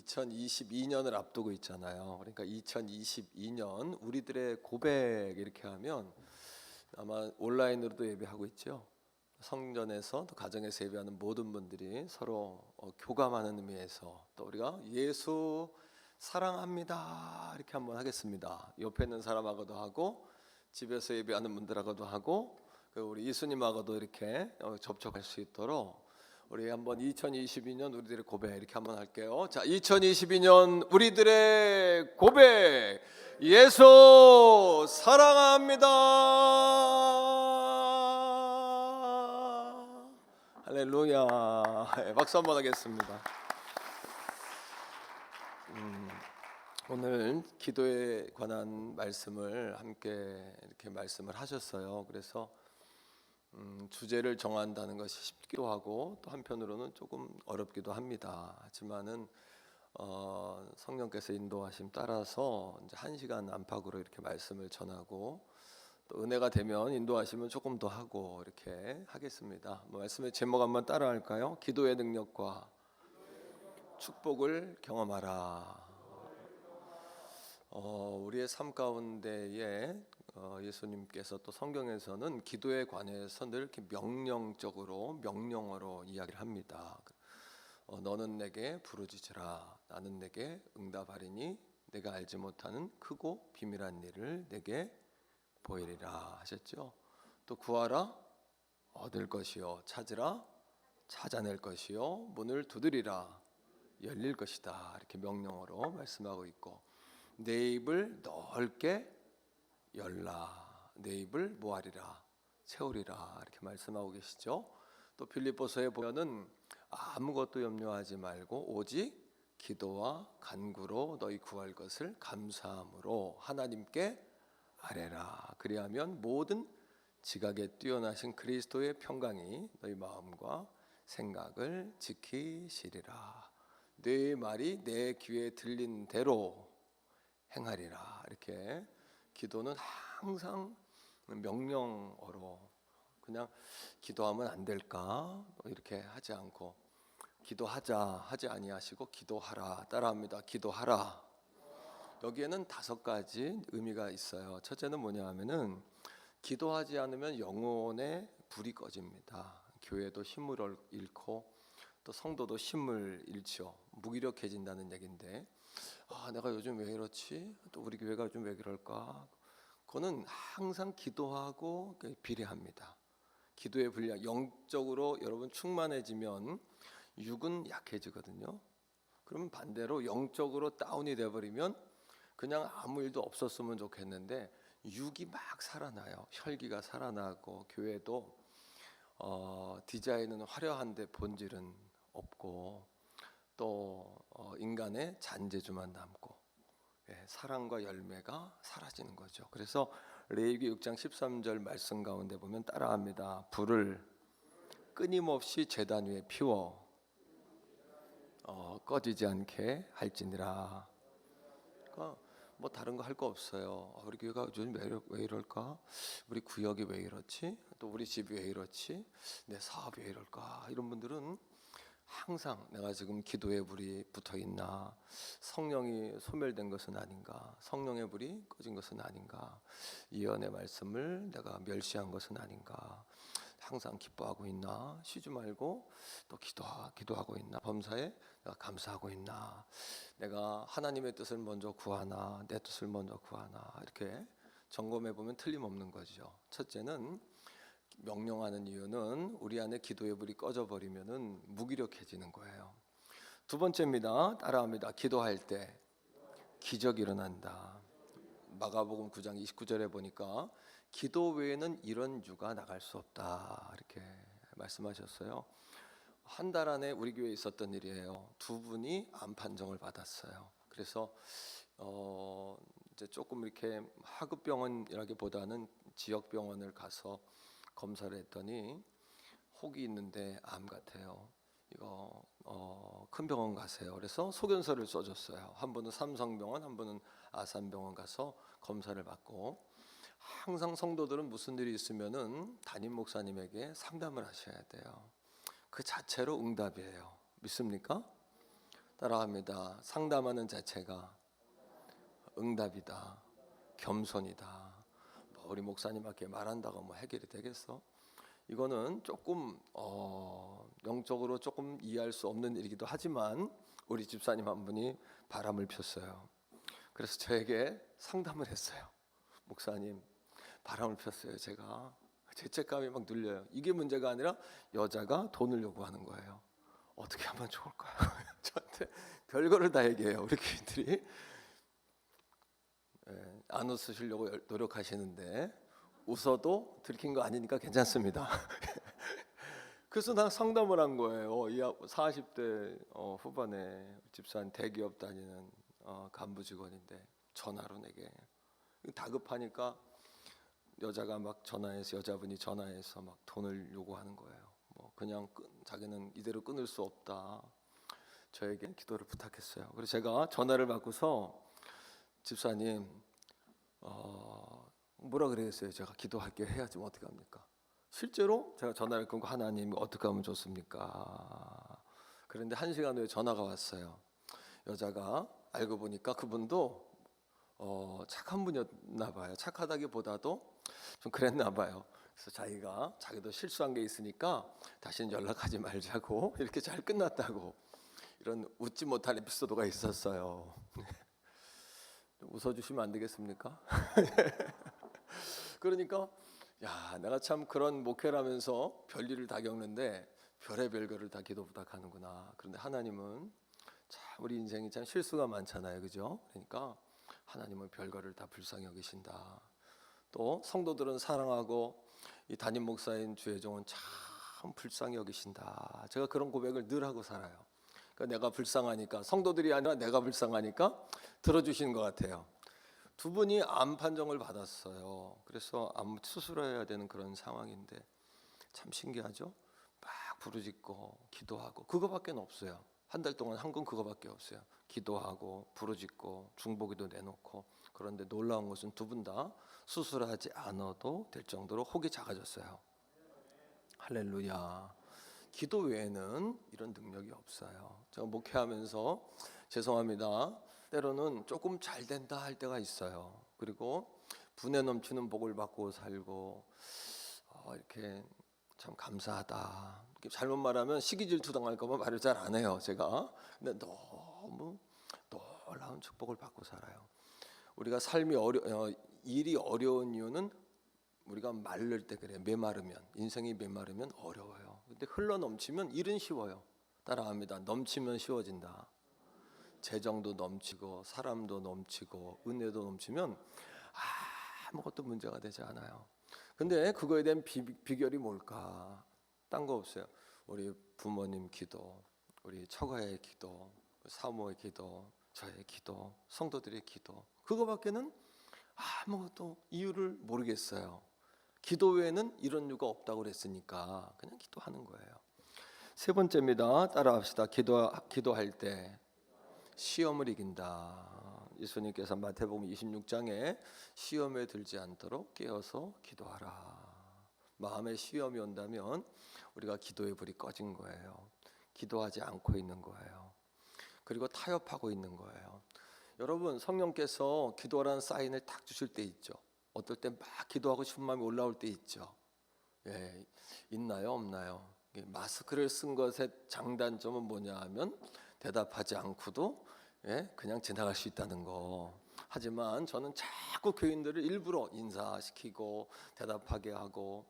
2022년을 앞두고 있잖아요. 그러니까 2022년 우리들의 고백 이렇게 하면 아마 온라인으로도 예배하고 있죠. 성전에서 또 가정에서 예배하는 모든 분들이 서로 교감하는 의미에서 또 우리가 예수 사랑합니다 이렇게 한번 하겠습니다. 옆에 있는 사람하고도 하고 집에서 예배하는 분들하고도 하고 우리 예수님하고도 이렇게 접촉할 수 있도록 우리 한번 2022년 우리들의 고백 이렇게 한번 할게요. 자, 2022년 우리들의 고백, 예수 사랑합니다. 할렐루야. 박수 한번 하겠습니다. 오늘 기도에 관한 말씀을 함께 이렇게 말씀을 하셨어요. 그래서 주제를 정한다는 것이 쉽기도 하고 또 한편으로는 조금 어렵기도 합니다. 하지만은 성령께서 인도하심 따라서 이제 1시간 안팎으로 이렇게 말씀을 전하고 또 은혜가 되면 인도하시면 조금 더 하고 이렇게 하겠습니다. 말씀의 제목 한번 따라할까요? 기도의 능력과 축복을 경험하라. 우리의 삶 가운데에 예수님께서 또 성경에서는 기도에 관해서 늘 이렇게 명령어로 이야기를 합니다. 너는 내게 부르짖으라. 나는 내게 응답하리니 내가 알지 못하는 크고 비밀한 일을 내게 보이리라 하셨죠. 또 구하라 얻을 것이요 찾으라 찾아낼 것이요 문을 두드리라 열릴 것이다. 이렇게 명령어로 말씀하고 있고 내 입을 넓게 열라. 내 입을 뭐하리라 채우리라 이렇게 말씀하고 계시죠. 또 빌립보서에 보면은 아무것도 염려하지 말고 오직 기도와 간구로 너희 구할 것을 감사함으로 하나님께 아뢰라. 그리하면 모든 지각에 뛰어나신 그리스도의 평강이 너희 마음과 생각을 지키시리라. 네 말이 내 귀에 들린 대로 행하리라. 이렇게 기도는 항상 명령어로 그냥 기도하면 안 될까 이렇게 하지 않고 기도하자 하지 아니하시고 기도하라. 따라합니다. 기도하라. 여기에는 5가지 의미가 있어요. 첫째는 뭐냐 하면은 기도하지 않으면 영혼의 불이 꺼집니다. 교회도 힘을 잃고 또 성도도 힘을 잃죠. 무기력해진다는 얘기인데 내가 요즘 왜 이렇지? 또 우리 교회가 요즘 왜 그럴까? 그거는 항상 기도하고 비례합니다. 기도의 분량, 영적으로 여러분 충만해지면 육은 약해지거든요. 그러면 반대로 영적으로 다운이 돼버리면 그냥 아무 일도 없었으면 좋겠는데 육이 막 살아나요. 혈기가 살아나고 교회도 디자인은 화려한데 본질은 없고 또 인간의 잔재주만 남고 사랑과 열매가 사라지는 거죠. 그래서 레위기 6장 13절 말씀 가운데 보면 따라합니다. 불을 끊임없이 제단 위에 피워 꺼지지 않게 할지니라. 그러니까 뭐 다른 거 할 거 없어요. 우리 교회가 요즘 왜 이럴까? 우리 구역이 왜 이렇지? 또 우리 집이 왜 이렇지? 내 사업이 왜 이럴까? 이런 분들은 항상 내가 지금 기도의 불이 붙어 있나? 성령이 소멸된 것은 아닌가? 성령의 불이 꺼진 것은 아닌가? 예언의 말씀을 내가 멸시한 것은 아닌가? 항상 기뻐하고 있나? 쉬지 말고 또 기도하고 있나? 범사에 내가 감사하고 있나? 내가 하나님의 뜻을 먼저 구하나? 내 뜻을 먼저 구하나? 이렇게 점검해 보면 틀림없는 거죠. 첫째는 명령하는 이유는 우리 안에 기도의 불이 꺼져버리면은 무기력해지는 거예요. 두 번째입니다. 따라합니다. 기도할 때 기적이 일어난다. 마가복음 9장 29절에 보니까 기도 외에는 이런 유가 나갈 수 없다 이렇게 말씀하셨어요. 한 달 안에 우리 교회에 있었던 일이에요. 2분이 암 판정을 받았어요. 그래서 이제 조금 이렇게 하급 병원이라기보다는 지역 병원을 가서 검사를 했더니 혹이 있는데 암 같아요. 이거 큰 병원 가세요. 그래서 소견서를 써줬어요. 한 분은 삼성병원, 한 분은 아산병원 가서 검사를 받고 항상 성도들은 무슨 일이 있으면은 담임 목사님에게 상담을 하셔야 돼요. 그 자체로 응답이에요. 믿습니까? 따라합니다. 상담하는 자체가 응답이다, 겸손이다. 뭐 우리 목사님한테 말한다고 뭐 해결이 되겠어? 이거는 조금 영적으로 조금 이해할 수 없는 일이기도 하지만 우리 집사님 한 분이 바람을 폈어요. 그래서 저에게 상담을 했어요. 목사님, 바람을 폈어요. 제가 죄책감이 막 눌려요. 이게 문제가 아니라 여자가 돈을 요구하는 거예요. 어떻게 하면 좋을까요? 저한테 별거를 다 얘기해요. 우리 교인들이 안 웃으시려고 노력하시는데 웃어도 들킨 거 아니니까 괜찮습니다. 그래서 난 상담을 한 거예요. 이 40대 후반에 집사님 대기업 다니는 간부 직원인데 전화로 내게 다급하니까 여자분이 전화해서 막 돈을 요구하는 거예요. 뭐 그냥 자기는 이대로 끊을 수 없다. 저에게 기도를 부탁했어요. 그래서 제가 전화를 받고서 집사님 뭐라 그랬어요? 제가 기도할게 해야지 뭐 어떻게 합니까? 실제로 제가 전화를 끊고 하나님 어떻게 하면 좋습니까? 그런데 1시간 후에 전화가 왔어요. 여자가 알고 보니까 그분도 착한 분이었나 봐요. 착하다기보다도 좀 그랬나 봐요. 그래서 자기도 실수한 게 있으니까 다시는 연락하지 말자고 이렇게 잘 끝났다고 이런 웃지 못할 에피소드가 있었어요. 웃어주시면 안 되겠습니까? 그러니까 내가 참 그런 목회를 하면서 별일을 다 겪는데 별의별 거를 다 기도 부탁하는구나. 그런데 하나님은 참 우리 인생이 참 실수가 많잖아요, 그죠? 그러니까 하나님은 별거를 다 불쌍히 여기신다. 또 성도들은 사랑하고 이 담임 목사인 주혜종은 참 불쌍히 여기신다. 제가 그런 고백을 늘 하고 살아요. 그러니까 내가 불쌍하니까, 성도들이 아니라 내가 불쌍하니까 들어주시는 것 같아요. 두 분이 암 판정을 받았어요. 그래서 암 수술해야 되는 그런 상황인데 참 신기하죠? 막 부르짖고 기도하고 그거밖에 없어요. 한 달 동안 한 건 그거밖에 없어요. 기도하고 부르짖고 중보기도 내놓고. 그런데 놀라운 것은 두 분 다 수술하지 않아도 될 정도로 혹이 작아졌어요. 할렐루야. 기도 외에는 이런 능력이 없어요. 제가 목회하면서 죄송합니다. 때로는 조금 잘 된다 할 때가 있어요. 그리고 분에 넘치는 복을 받고 살고 이렇게 참 감사하다. 잘못 말하면 시기 질투 당할까 봐 말을 잘 안 해요. 제가. 근데 너무 놀라운 축복을 받고 살아요. 우리가 일이 어려운 이유는 우리가 마를 때 그래요. 메마르면, 인생이 메마르면 어려워요. 근데 흘러 넘치면 일은 쉬워요. 따라합니다. 넘치면 쉬워진다. 재정도 넘치고 사람도 넘치고 은혜도 넘치면 아무것도 문제가 되지 않아요. 근데 그거에 대한 비결이 뭘까? 딴 거 없어요. 우리 부모님 기도, 우리 처가의 기도, 사모의 기도, 저의 기도, 성도들의 기도. 그거밖에는 아무것도 이유를 모르겠어요. 기도 외에는 이런 이유가 없다고 그랬으니까 그냥 기도하는 거예요. 세 번째입니다. 따라합시다. 기도할 때 시험을 이긴다. 예수님께서 마태복음 26장에 시험에 들지 않도록 깨어서 기도하라. 마음에 시험이 온다면 우리가 기도의 불이 꺼진 거예요. 기도하지 않고 있는 거예요. 그리고 타협하고 있는 거예요. 여러분, 성령께서 기도하라는 사인을 딱 주실 때 있죠. 어떨 때 막 기도하고 싶은 마음이 올라올 때 있죠. 있나요, 없나요? 마스크를 쓴 것의 장단점은 뭐냐 하면 대답하지 않고도 그냥 지나갈 수 있다는 거. 하지만 저는 자꾸 교인들을 일부러 인사시키고 대답하게 하고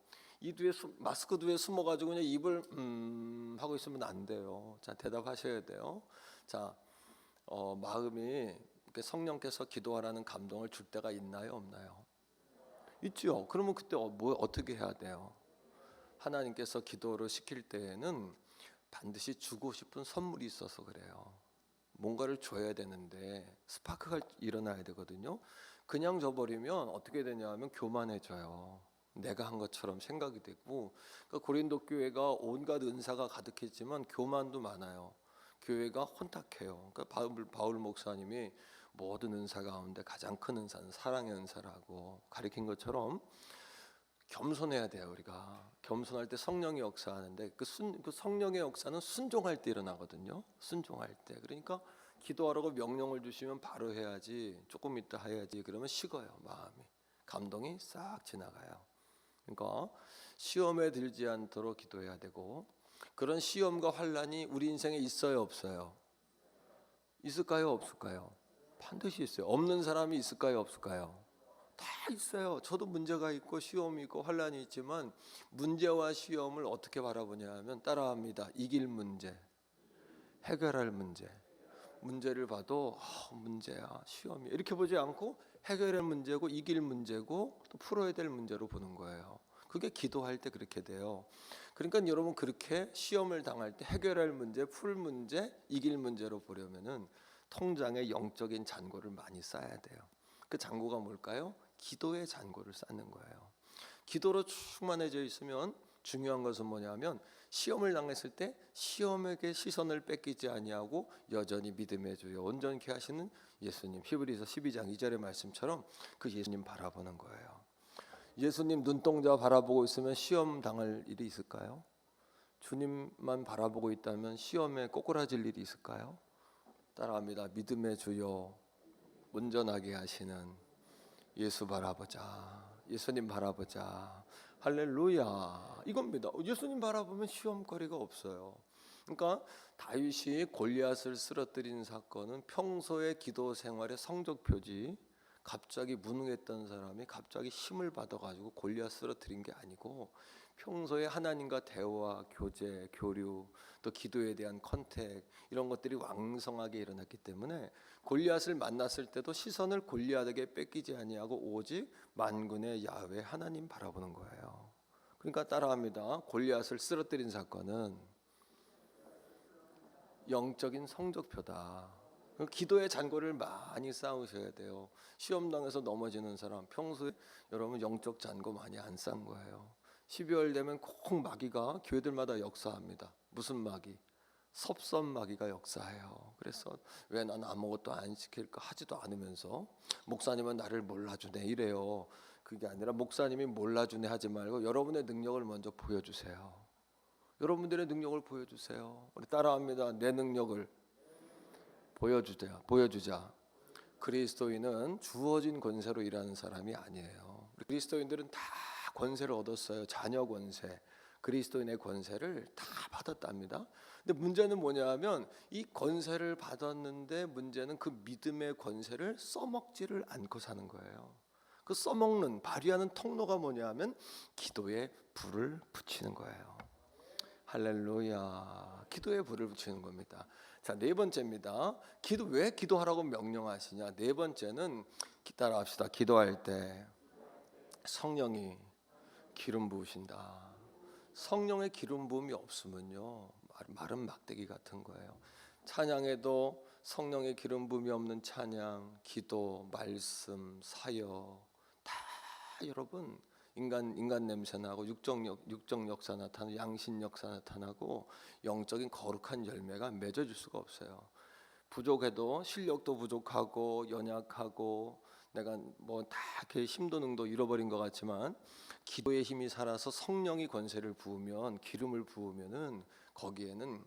마스크 뒤에 숨어가지고 그냥 입을 하고 있으면 안 돼요. 자, 대답하셔야 돼요. 자, 마음이 성령께서 기도하라는 감동을 줄 때가 있나요, 없나요? 있죠. 그러면 그때 어떻게 해야 돼요? 하나님께서 기도를 시킬 때에는 반드시 주고 싶은 선물이 있어서 그래요. 뭔가를 줘야 되는데 스파크가 일어나야 되거든요. 그냥 줘버리면 어떻게 되냐면 교만해져요. 내가 한 것처럼 생각이 되고, 그러니까 고린도 교회가 온갖 은사가 가득했지만 교만도 많아요. 교회가 혼탁해요. 그러니까 바울 목사님이 모든 은사 가운데 가장 큰 은사는 사랑의 은사라고 가리킨 것처럼 겸손해야 돼요. 우리가 겸손할 때 성령이 역사하는데 그 성령의 역사는 순종할 때 일어나거든요. 순종할 때. 그러니까 기도하라고 명령을 주시면 바로 해야지, 조금 이따 해야지 그러면 식어요. 마음이, 감동이 싹 지나가요. 그러니까 시험에 들지 않도록 기도해야 되고, 그런 시험과 환난이 우리 인생에 있어요, 없어요? 있을까요, 없을까요? 반드시 있어요. 없는 사람이 있을까요, 없을까요? 다 있어요. 저도 문제가 있고 시험이 있고 환난이 있지만, 문제와 시험을 어떻게 바라보냐 하면 따라합니다. 이길 문제, 해결할 문제. 문제를 봐도 문제야, 시험이, 이렇게 보지 않고 해결할 문제고 이길 문제고 또 풀어야 될 문제로 보는 거예요. 그게 기도할 때 그렇게 돼요. 그러니까 여러분, 그렇게 시험을 당할 때 해결할 문제, 풀 문제, 이길 문제로 보려면은 통장에 영적인 잔고를 많이 쌓아야 돼요. 그 잔고가 뭘까요? 기도의 잔고를 쌓는 거예요. 기도로 충만해져 있으면 중요한 것은 뭐냐면, 시험을 당했을 때 시험에게 시선을 뺏기지 아니하고 여전히 믿음의 주여 온전케 하시는 예수님, 히브리서 12장 2절의 말씀처럼 그 예수님 바라보는 거예요. 예수님 눈동자 바라보고 있으면 시험 당할 일이 있을까요? 주님만 바라보고 있다면 시험에 꼬꾸라질 일이 있을까요? 따라합니다. 믿음의 주여 온전하게 하시는 예수 바라보자. 예수님 바라보자. 할렐루야. 이겁니다. 예수님 바라보면 시험거리가 없어요. 그러니까 다윗이 골리앗을 쓰러뜨린 사건은 평소의 기도 생활의 성적표지, 갑자기 무능했던 사람이 갑자기 힘을 받아가지고 골리앗 쓰러뜨린 게 아니고, 평소에 하나님과 대화, 교제, 교류, 또 기도에 대한 컨택, 이런 것들이 왕성하게 일어났기 때문에 골리앗을 만났을 때도 시선을 골리앗에게 뺏기지 아니하고 오직 만군의 야훼 하나님 바라보는 거예요. 그러니까 따라합니다. 골리앗을 쓰러뜨린 사건은 영적인 성적표다. 기도의 잔고를 많이 쌓으셔야 돼요. 시험 당해서 넘어지는 사람, 평소에 여러분 영적 잔고 많이 안 쌓은 거예요. 12월 되면 꼭 마귀가 교회들마다 역사합니다. 무슨 마귀? 섭선 마귀가 역사해요. 그래서 왜 난 아무것도 안 시킬까 하지도 않으면서 목사님은 나를 몰라주네 이래요. 그게 아니라 목사님이 몰라주네 하지 말고 여러분의 능력을 먼저 보여주세요. 여러분들의 능력을 보여주세요. 우리 따라합니다. 내 능력을 보여주자. 그리스도인은 주어진 권세로 일하는 사람이 아니에요. 그리스도인들은 다 권세를 얻었어요. 자녀 권세, 그리스도인의 권세를 다 받았답니다. 근데 문제는 뭐냐하면 이 권세를 받았는데 문제는 그 믿음의 권세를 써먹지를 않고 사는 거예요. 그 써먹는, 발휘하는 통로가 뭐냐하면 기도에 불을 붙이는 거예요. 할렐루야. 기도에 불을 붙이는 겁니다. 자, 네 번째입니다. 왜 기도하라고 명령하시냐? 네 번째는 따라합시다. 기도할 때 성령이 기름 부으신다. 성령의 기름 부음이 없으면요, 마른 막대기 같은 거예요. 찬양에도 성령의 기름 부음이 없는 찬양, 기도, 말씀, 사역 다 여러분 인간 냄새 나고 육적 역사 나타나고 양심 역사 나타나고 영적인 거룩한 열매가 맺어질 수가 없어요. 부족해도 실력도 부족하고 연약하고 내가 뭐 다 이렇게 힘도 능도 잃어버린 것 같지만 기도의 힘이 살아서 성령이 권세를 부으면, 기름을 부으면은 거기에는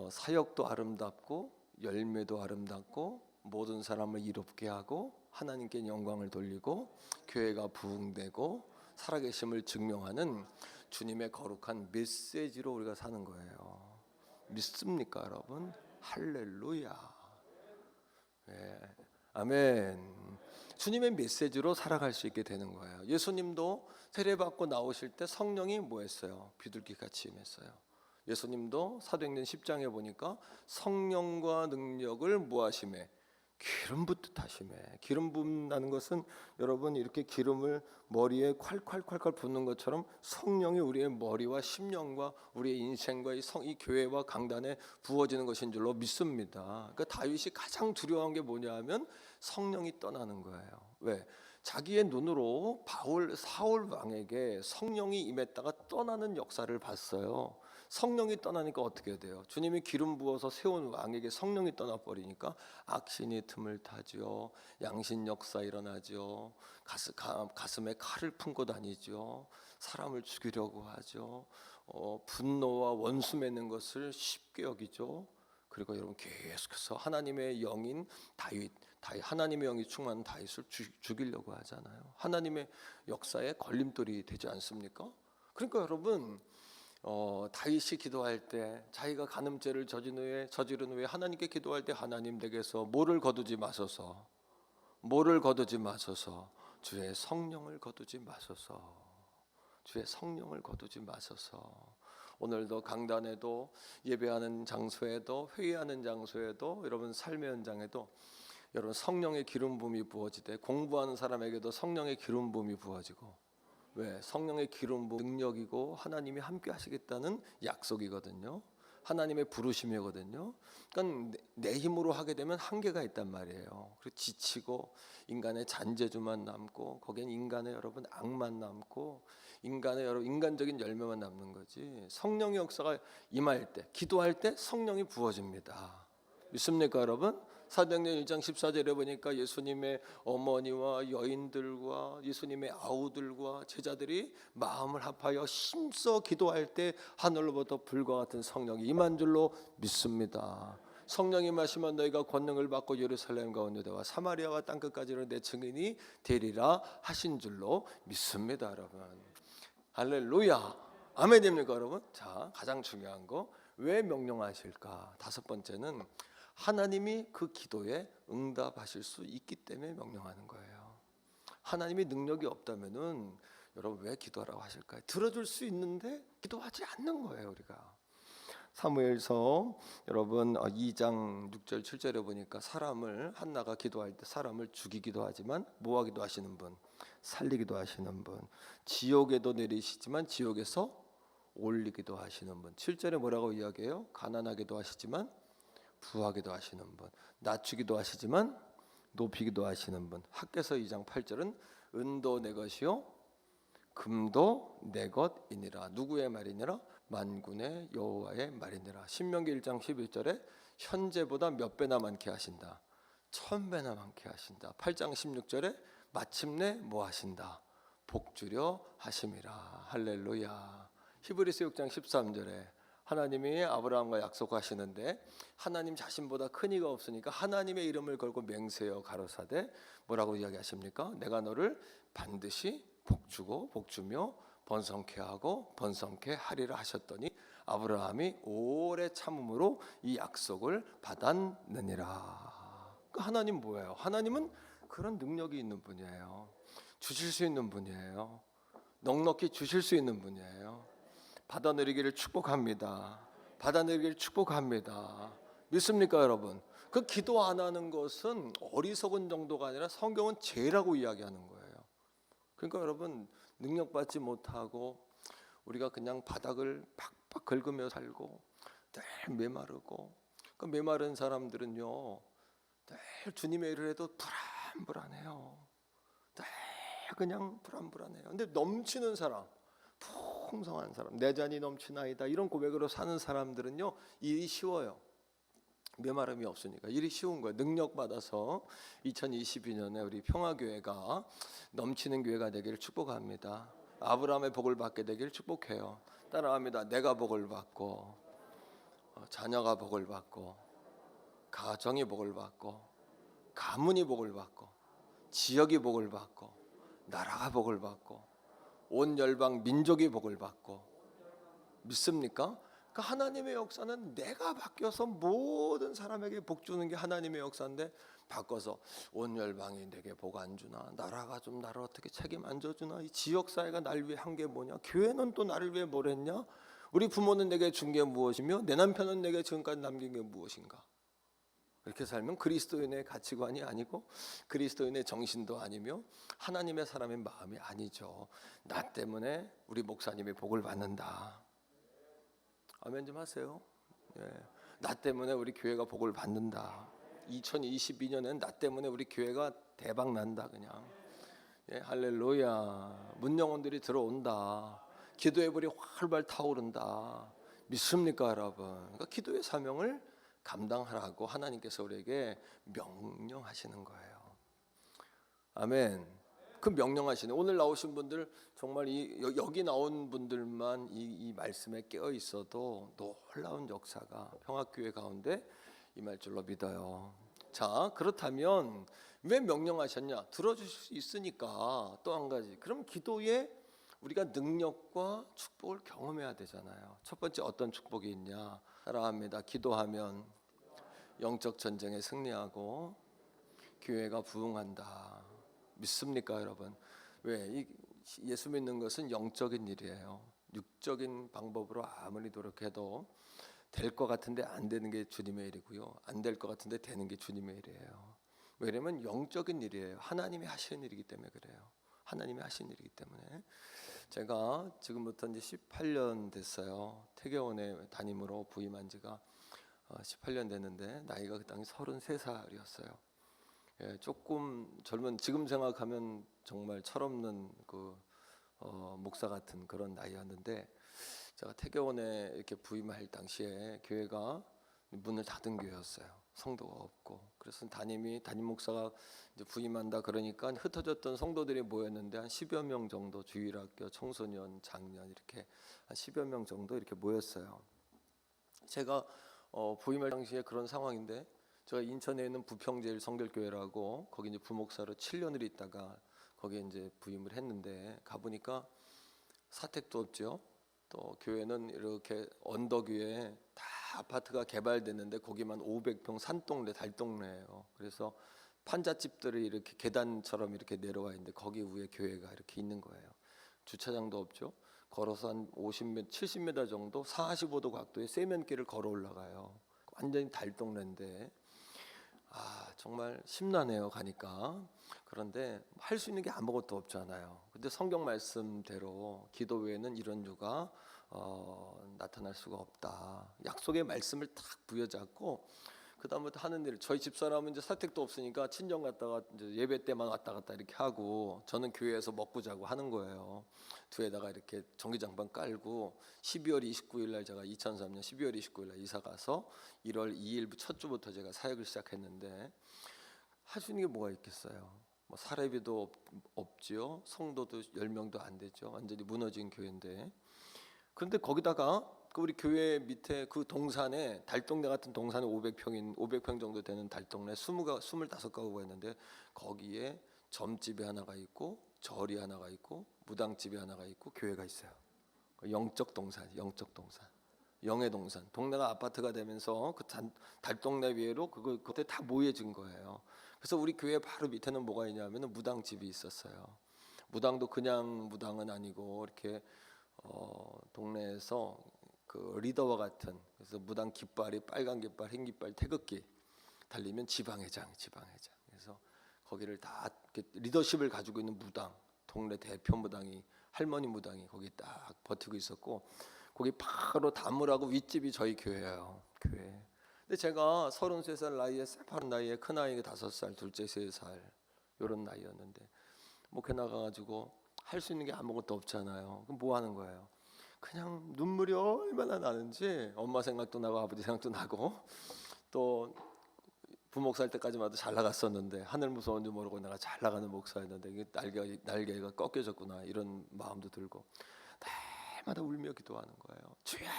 사역도 아름답고 열매도 아름답고 모든 사람을 이롭게 하고 하나님께 영광을 돌리고 교회가 부흥되고 살아계심을 증명하는 주님의 거룩한 메시지로 우리가 사는 거예요. 믿습니까, 여러분? 할렐루야. 네. 아멘. 주님의 메시지로 살아갈 수 있게 되는 거예요. 예수님도 세례받고 나오실 때 성령이 뭐 했어요? 비둘기같이 임했어요. 예수님도 사도행전 10장에 보니까 성령과 능력을 뭐 하심에? 기름 붓듯 하심에. 기름 붓는다는 것은 여러분 이렇게 기름을 머리에 콸콸콸콸 붓는 것처럼 성령이 우리의 머리와 심령과 우리의 인생과 이 교회와 강단에 부어지는 것인 줄로 믿습니다. 그러니까 다윗이 가장 두려워한 게 뭐냐 하면 성령이 떠나는 거예요. 왜? 자기의 눈으로 사울 왕에게 성령이 임했다가 떠나는 역사를 봤어요. 성령이 떠나니까 어떻게 돼요? 주님이 기름 부어서 세운 왕에게 성령이 떠나버리니까 악신이 틈을 타죠. 양신 역사 일어나죠. 가슴에 칼을 품고 다니죠. 사람을 죽이려고 하죠. 분노와 원수 맺는 것을 쉽게 여기죠. 그리고 여러분 계속해서 하나님의 영인 다윗 하나님의 영이 충만한 다윗을 죽이려고 하잖아요. 하나님의 역사에 걸림돌이 되지 않습니까? 그러니까 여러분 다윗이 기도할 때 자기가 간음죄를 저지른 후에 하나님께 기도할 때 하나님 댁에서 뭐를 거두지 마소서 주의 성령을 거두지 마소서 주의 성령을 거두지 마소서. 오늘도 강단에도 예배하는 장소에도 회의하는 장소에도 여러분 삶의 현장에도 여러분 성령의 기름 부음이 부어지되 공부하는 사람에게도 성령의 기름 부음이 부어지고 왜? 성령의 기름 부음 능력이고 하나님이 함께 하시겠다는 약속이거든요. 하나님의 부르심이거든요. 그러니까 내 힘으로 하게 되면 한계가 있단 말이에요. 그리고 지치고 인간의 잔재주만 남고 거기엔 인간의 여러분 악만 남고 인간적인 열매만 남는 거지. 성령의 역사가 임할 때 기도할 때 성령이 부어집니다. 믿습니까 여러분? 사도행전 1장 14절에 보니까 예수님의 어머니와 여인들과 예수님의 아우들과 제자들이 마음을 합하여 힘써 기도할 때 하늘로부터 불과 같은 성령이 임한 줄로 믿습니다. 성령이 임하시면 너희가 권능을 받고 예루살렘 가온 유대와 사마리아와 땅끝까지는 내 증인이 되리라 하신 줄로 믿습니다. 여러분 할렐루야 아멘입니까 여러분? 자, 가장 중요한 거 왜 명령하실까? 다섯 번째는 하나님이 그 기도에 응답하실 수 있기 때문에 명령하는 거예요. 하나님이 능력이 없다면은 여러분 왜 기도하라고 하실까요? 들어줄 수 있는데 기도하지 않는 거예요 우리가. 사무엘서 여러분 2장 6절 7절에 보니까 한나가 기도할 때 사람을 죽이기도 하지만 뭐하기도 하시는 분, 살리기도 하시는 분, 지옥에도 내리시지만 지옥에서 올리기도 하시는 분. 7절에 뭐라고 이야기해요? 가난하게도 하시지만 부하게도 하시는 분, 낮추기도 하시지만 높이기도 하시는 분. 학개서 2장 8절은 은도 내 것이요 금도 내 것이니라. 누구의 말이니라? 만군의 여호와의 말이니라. 신명기 1장 11절에 현재보다 몇 배나 많게 하신다. 1000배나 많게 하신다. 8장 16절에 마침내 뭐 하신다? 복주려 하심이라. 할렐루야. 히브리서 6장 13절에 하나님이 아브라함과 약속하시는데 하나님 자신보다 큰 이가 없으니까 하나님의 이름을 걸고 맹세하여 가로사대 뭐라고 이야기하십니까? 내가 너를 반드시 복주고 복주며 번성케 하고 번성케 하리라 하셨더니 아브라함이 오래 참음으로 이 약속을 받았느니라. 하나님 뭐예요? 하나님은 그런 능력이 있는 분이에요. 주실 수 있는 분이에요. 넉넉히 주실 수 있는 분이에요. 받아들이기를 축복합니다. 받아들이기를 축복합니다. 믿습니까 여러분? 그 기도 안 하는 것은 어리석은 정도가 아니라 성경은 죄라고 이야기하는 거예요. 그러니까 여러분 능력받지 못하고 우리가 그냥 바닥을 팍팍 긁으며 살고 늘 메마르고 그 메마른 사람들은요 늘 주님의 일을 해도 불안해요. 늘 그냥 불안해요. 근데 넘치는 사람 풍성한 사람, 내 잔이 넘치나이다 이런 고백으로 사는 사람들은요 일이 쉬워요. 메마름이 없으니까 일이 쉬운 거예요. 능력 받아서 2022년에 우리 평화교회가 넘치는 교회가 되기를 축복합니다. 아브라함의 복을 받게 되기를 축복해요. 따라합니다. 내가 복을 받고 자녀가 복을 받고 가정이 복을 받고 가문이 복을 받고 지역이 복을 받고 나라가 복을 받고 온 열방 민족이 복을 받고 믿습니까? 그 하나님의 역사는 내가 바뀌어서 모든 사람에게 복 주는 게 하나님의 역사인데 바꿔서 온 열방이 내게 복 안 주나 나라가 좀 나를 어떻게 책임 안 져주나 이 지역사회가 나를 위해 한 게 뭐냐 교회는 또 나를 위해 뭘 했냐 우리 부모는 내게 준 게 무엇이며 내 남편은 내게 지금까지 남긴 게 무엇인가 이렇게 살면 그리스도인의 가치관이 아니고 그리스도인의 정신도 아니며 하나님의 사람의 마음이 아니죠. 나 때문에 우리 목사님이 복을 받는다. 아멘 좀 하세요. 예. 나 때문에 우리 교회가 복을 받는다. 2022년엔 나 때문에 우리 교회가 대박 난다 그냥. 예, 할렐루야. 문영혼들이 들어온다. 기도의 불이 활발 타오른다. 믿습니까, 여러분? 그러니까 기도의 사명을 감당하라고 하나님께서 우리에게 명령하시는 거예요. 아멘. 그 명령하시네. 오늘 나오신 분들 정말 여기 나온 분들만 이 말씀에 깨어 있어도 놀라운 역사가 평화교회 가운데 임할 줄로 믿어요. 자, 그렇다면 왜 명령하셨냐? 들어줄 수 있으니까. 또 한 가지, 그럼 기도에 우리가 능력과 축복을 경험해야 되잖아요. 첫 번째 어떤 축복이 있냐? 따라합니다. 기도하면 영적 전쟁에 승리하고 교회가 부흥한다. 믿습니까, 여러분? 왜? 예수 믿는 것은 영적인 일이에요. 육적인 방법으로 아무리 노력해도 될 것 같은데 안 되는 게 주님의 일이고요, 안 될 것 같은데 되는 게 주님의 일이에요. 왜냐면 영적인 일이에요. 하나님이 하시는 일이기 때문에 그래요. 하나님이 하신 일이기 때문에. 제가 지금부터 이제 18년 됐어요. 태교원에 담임으로 부임한 지가 18년 됐는데 나이가 그 당시 33살이었어요. 예, 조금 젊은, 지금 생각하면 정말 철없는 목사 같은 그런 나이였는데, 제가 태교원에 이렇게 부임할 당시에 교회가 문을 닫은 교회였어요. 성도가 없고. 그래서 담임 목사가 이제 부임한다 그러니까 흩어졌던 성도들이 모였는데 한 10여 명 정도, 주일학교, 청소년, 장년 이렇게 한 10여 명 정도 이렇게 모였어요. 제가 부임할 당시에 그런 상황인데, 제가 인천에 있는 부평제일 성결교회라고 거기 이제 부목사로 7년을 있다가 거기에 이제 부임을 했는데, 가보니까 사택도 없죠. 또 교회는 이렇게 언덕 위에 다 아파트가 개발됐는데 거기만 500평 산동네, 달동네예요. 그래서 판잣집들이 이렇게 계단처럼 이렇게 내려와 있는데 거기 위에 교회가 이렇게 있는 거예요. 주차장도 없죠. 걸어서 한 50m, 70m 정도 45도 각도의 세면길을 걸어 올라가요. 완전히 달동네인데 정말 심란해요, 가니까. 그런데 할 수 있는 게 아무것도 없잖아요. 근데 성경 말씀대로 기도 외에는 이런 유가 나타날 수가 없다. 약속의 말씀을 탁 부여잡고 그다음부터 하는 일, 저희 집사람은 이제 사택도 없으니까 친정 갔다가 이제 예배 때만 왔다 갔다 이렇게 하고, 저는 교회에서 먹고 자고 하는 거예요. 뒤에다가 이렇게 전기장판 깔고 12월 29일 날, 제가 2003년 12월 29일 날 이사 가서 1월 2일 첫 주부터 제가 사역을 시작했는데, 할 수 있는 게 뭐가 있겠어요? 뭐 사례비도 없지요. 성도도 10명도 안 되죠. 완전히 무너진 교회인데. 그런데 거기다가 우리 교회 밑에 그 동산에, 달동네 같은 동산에 500평 정도 되는 달동네 25가구가 있는데, 거기에 점집이 하나가 있고 절이 하나가 있고 무당집이 하나가 있고 교회가 있어요. 영적 동산, 영의 동산. 동네가 아파트가 되면서 그 달동네 위로 그때 다 모여진 거예요. 그래서 우리 교회 바로 밑에는 뭐가 있냐면은 무당집이 있었어요. 무당도 그냥 무당은 아니고 이렇게 동네에서 그 리더와 같은, 그래서 무당 깃발이 빨간 깃발, 흰 깃발, 태극기 달리면 지방회장. 그래서 거기를 다 리더십을 가지고 있는 무당, 동네 대표 무당이, 할머니 무당이 거기 딱 버티고 있었고, 거기 바로 단물하고 윗집이 저희 교회예요. 교회. 근데 제가 33살 나이에, 새파란 나이에, 큰 아이가 5살, 둘째 3살 이런 나이였는데, 목회 나가가지고 할 수 있는 게 아무것도 없잖아요. 그럼 뭐 하는 거예요? 그냥 눈물이 얼마나 나는지, 엄마 생각도 나고 아버지 생각도 나고, 또 부목사 할 때까지만 해도 잘 나갔었는데, 하늘 무서운 줄 모르고 내가 잘 나가는 목사였는데 이게 날개가 꺾여졌구나, 이런 마음도 들고 날마다 울며 기도하는 거예요. 주여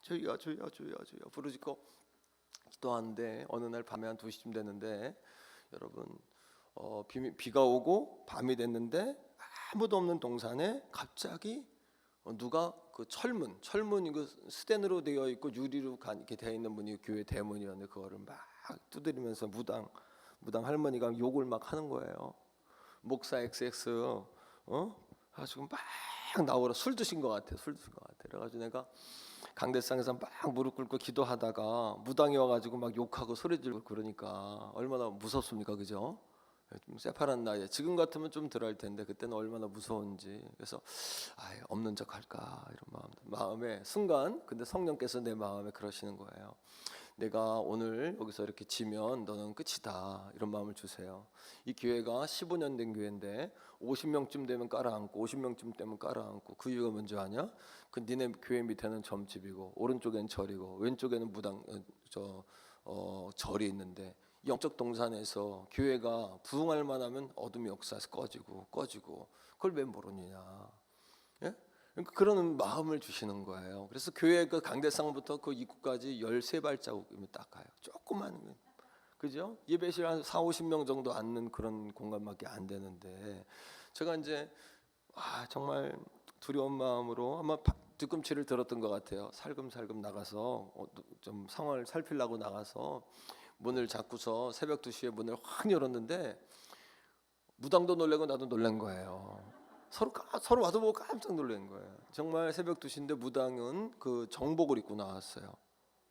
주여 주여 주여 주여 부르짖고 기도하는데, 어느 날 밤에 한 2시쯤 됐는데, 여러분 비가 오고 밤이 됐는데 아무도 없는 동산에 갑자기 누가 그 철문 이거 스텐으로 되어 있고 유리로 이렇게 되어 있는 문이 교회 대문이었는데, 그거를 막 두드리면서 무당 할머니가 욕을 막 하는 거예요. 목사 XX 가지고 막 나오라, 술 드신 것 같아. 그래가지고 내가 강대상에서 막 무릎 꿇고 기도하다가 무당이 와가지고 막 욕하고 소리 지르고 그러니까 얼마나 무섭습니까, 그죠? 좀 새파란 나이에, 지금 같으면 좀 덜 할 텐데 그때는 얼마나 무서운지. 그래서 없는 척 할까, 이런 마음에 순간, 근데 성령께서 내 마음에 그러시는 거예요. 내가 오늘 여기서 이렇게 지면 너는 끝이다, 이런 마음을 주세요. 이 교회가 15년 된 교회인데 50명쯤 되면 깔아앉고 50명쯤 되면 깔아앉고, 그 이유가 뭔지 아냐? 그 니네 교회 밑에는 점집이고 오른쪽엔 절이고 왼쪽에는 무당 절이 있는데, 영적 동산에서 교회가 부흥할 만하면 어둠의 역사에서 꺼지고 그걸 왜 모르느냐? 예? 그러니까 그런 마음을 주시는 거예요. 그래서 교회 그 강대상부터 그 입구까지 13발자국이면 딱 가요. 조그만, 그죠? 예배실 한 40-50명 정도 앉는 그런 공간밖에 안 되는데, 제가 이제 정말 두려운 마음으로 아마 뒤꿈치를 들었던 것 같아요. 살금살금 나가서 좀 상황을 살피려고 나가서 문을 잡고서 새벽 2시에 문을 확 열었는데, 무당도 놀래고 나도 놀란 거예요. 서로 와서 보고 깜짝 놀란 거예요. 정말 새벽 2시인데 무당은 그 정복을 입고 나왔어요.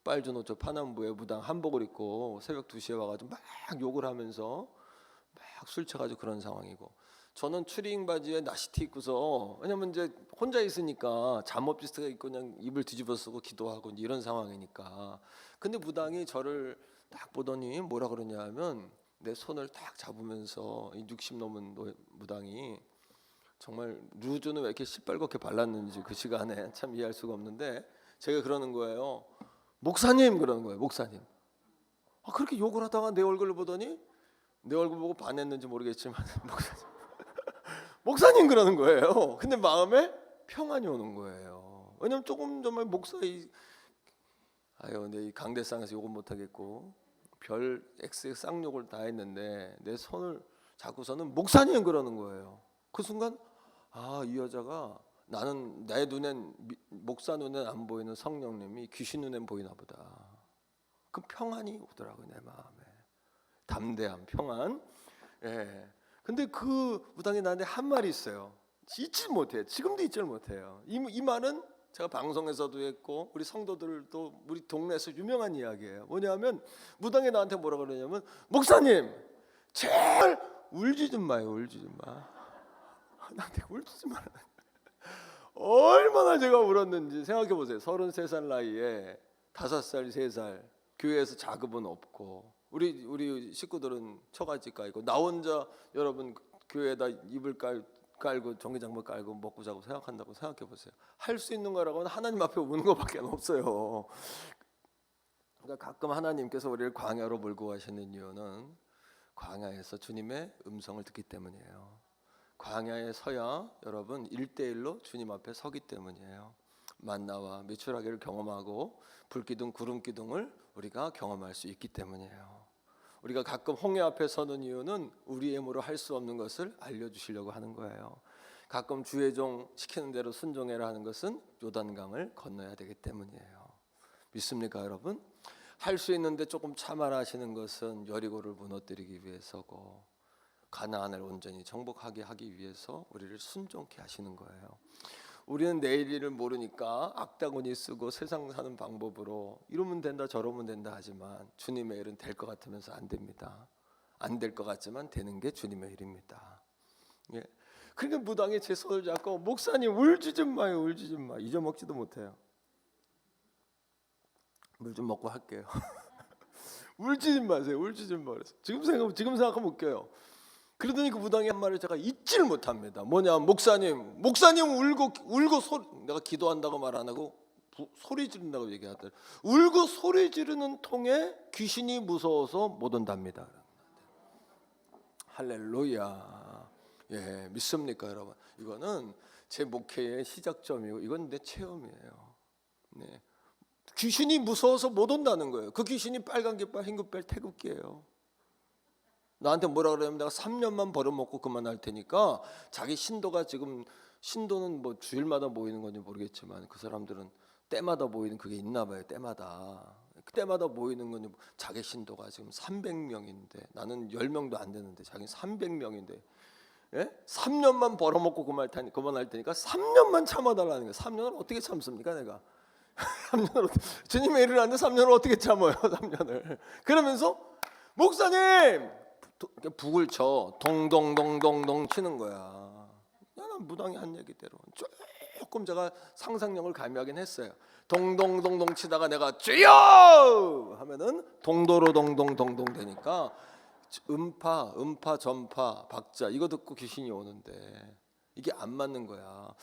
빨주 노초 파남부에 무당 한복을 입고 새벽 2시에 와가지고 막 욕을 하면서 막 술 취해가지고 그런 상황이고, 저는 추리닝 바지에 나시티 입고서, 왜냐면 이제 혼자 있으니까 잠옷 비슷하게 입고 그냥 입을 뒤집어 쓰고 기도하고 이런 상황이니까. 근데 무당이 저를 딱 보더니 뭐라 그러냐 하면, 내 손을 딱 잡으면서, 이 60 넘은 무당이 정말 루즈는 왜 이렇게 시뻘겋게 발랐는지 그 시간에 참 이해할 수가 없는데, 제가 그러는 거예요. 목사님, 그러는 거예요. 목사님. 그렇게 욕을 하다가 내 얼굴을 보더니, 내 얼굴 보고 반했는지 모르겠지만 목사님 그러는 거예요. 근데 마음에 평안이 오는 거예요. 왜냐면 조금 정말 근데 이 강대상에서 욕은 못 하겠고 별 X의 쌍욕을 다 했는데, 내 손을 잡고서는 목사님 그러는 거예요. 그 순간 이 여자가, 나는 내 눈엔, 목사 눈엔 안 보이는 성령님이 귀신 눈엔 보이나 보다. 그 평안이 오더라고요, 내 마음에. 담대한 평안. 예. 근데 그 무당이 나한테 한 말이 있어요. 잊지 못해. 지금도 잊지 못해요. 이 말은 제가 방송에서도 했고 우리 성도들도 우리 동네에서 유명한 이야기예요. 뭐냐면 무당이 나한테 뭐라 그러냐면, 목사님 제발 울지 좀 마요. 울지 좀 마. 나한테 울지 좀 마. 얼마나 제가 울었는지 생각해 보세요. 33살 나이에 5살, 3살, 교회에서 자급은 없고, 우리 식구들은 처가집 가 있고, 나 혼자 여러분 교회에다 이불 깔고 전기장판 깔고 먹고 자고 생각한다고 생각해 보세요. 할 수 있는 거라고는 하나님 앞에 우는 것밖에 없어요. 그러니까 가끔 하나님께서 우리를 광야로 몰고 가시는 이유는 광야에서 주님의 음성을 듣기 때문이에요. 광야에 서야 여러분 1대1로 주님 앞에 서기 때문이에요. 만나와 메추라기를 경험하고 불기둥 구름기둥을 우리가 경험할 수 있기 때문이에요. 우리가 가끔 홍해 앞에 서는 이유는 우리의 힘으로 할 수 없는 것을 알려주시려고 하는 거예요. 가끔 주의 종 시키는 대로 순종해라 하는 것은 요단강을 건너야 되기 때문이에요. 믿습니까 여러분? 할 수 있는데 조금 참아라 하시는 것은 여리고를 무너뜨리기 위해서고, 가나안을 온전히 정복하게 하기 위해서 우리를 순종케 하시는 거예요. 우리는 내일 일을 모르니까 악다구니 쓰고 세상 사는 방법으로 이러면 된다 저러면 된다 하지만, 주님의 일은 될 것 같으면서 안 됩니다. 안 될 것 같지만 되는 게 주님의 일입니다. 예. 그러니까 무당이 제 손을 잡고, 목사님 울지 좀 마요. 울지 좀 마. 잊어먹지도 못해요. 물 좀 먹고 할게요. 울지 좀 마세요. 울지 좀 마. 지금 생각하면 웃겨요. 그러더니 그 무당이 한 말을 제가 잊지를 못합니다. 뭐냐, 목사님 울고 내가 기도한다고 말 안 하고 소리 지른다고 얘기하더라고요. 울고 소리 지르는 통에 귀신이 무서워서 못 온답니다. 할렐루야. 예, 믿습니까 여러분? 이거는 제 목회의 시작점이고 이건 내 체험이에요. 네. 귀신이 무서워서 못 온다는 거예요. 그 귀신이 빨간 깃발 흰 깃발 태극기예요. 나한테 뭐라 그러냐면, 내가 3년만 벌어먹고 그만할 테니까, 자기 신도가 지금, 신도는 뭐 주일마다 모이는 건지 모르겠지만 그 사람들은 때마다 모이는 그게 있나 봐요. 때마다 모이는 건지, 자기 신도가 지금 300명인데 나는 10명도 안 되는데 자기는 300명인데, 예? 3년만 벌어먹고 그만할 테니까 3년만 참아달라는 거예요. 3년을 어떻게 참습니까 내가? 3년을 주님의 일을 하는데 3년을 어떻게 참아요? 3년을. 그러면서 목사님 북을 쳐 동동동동동 치는 거야. 나는 무당이 한 얘기대로 쭉 조금 제가 상상력을 가미하긴 했어요. 동동동동 치다가 내가 주여 하면은 동도로 동동동동 되니까 음파, 전파, 박자 이거 듣고 귀신이 오는데 이게 안 맞는 거야.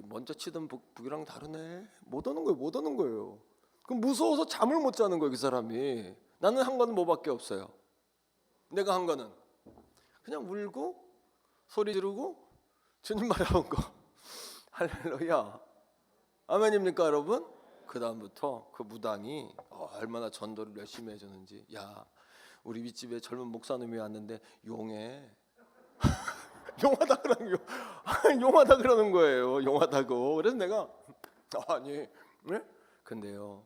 먼저 치던 북이랑 다르네. 못 오는 거예요. 그럼 무서워서 잠을 못 자는 거예요, 그 사람이. 나는 한 거는 뭐밖에 없어요. 내가 한 거는 그냥 울고 소리 지르고 주님 말하는 거. 할렐루야. 아멘입니까, 여러분? 그 다음부터 그 무당이 얼마나 전도를 열심히 해줬는지. 야, 우리 윗집에 젊은 목사님이 왔는데 용해. 용하다 그러는 용하다 그러는 거예요. 용하다고. 그래서 내가 아니, 네? 근데요,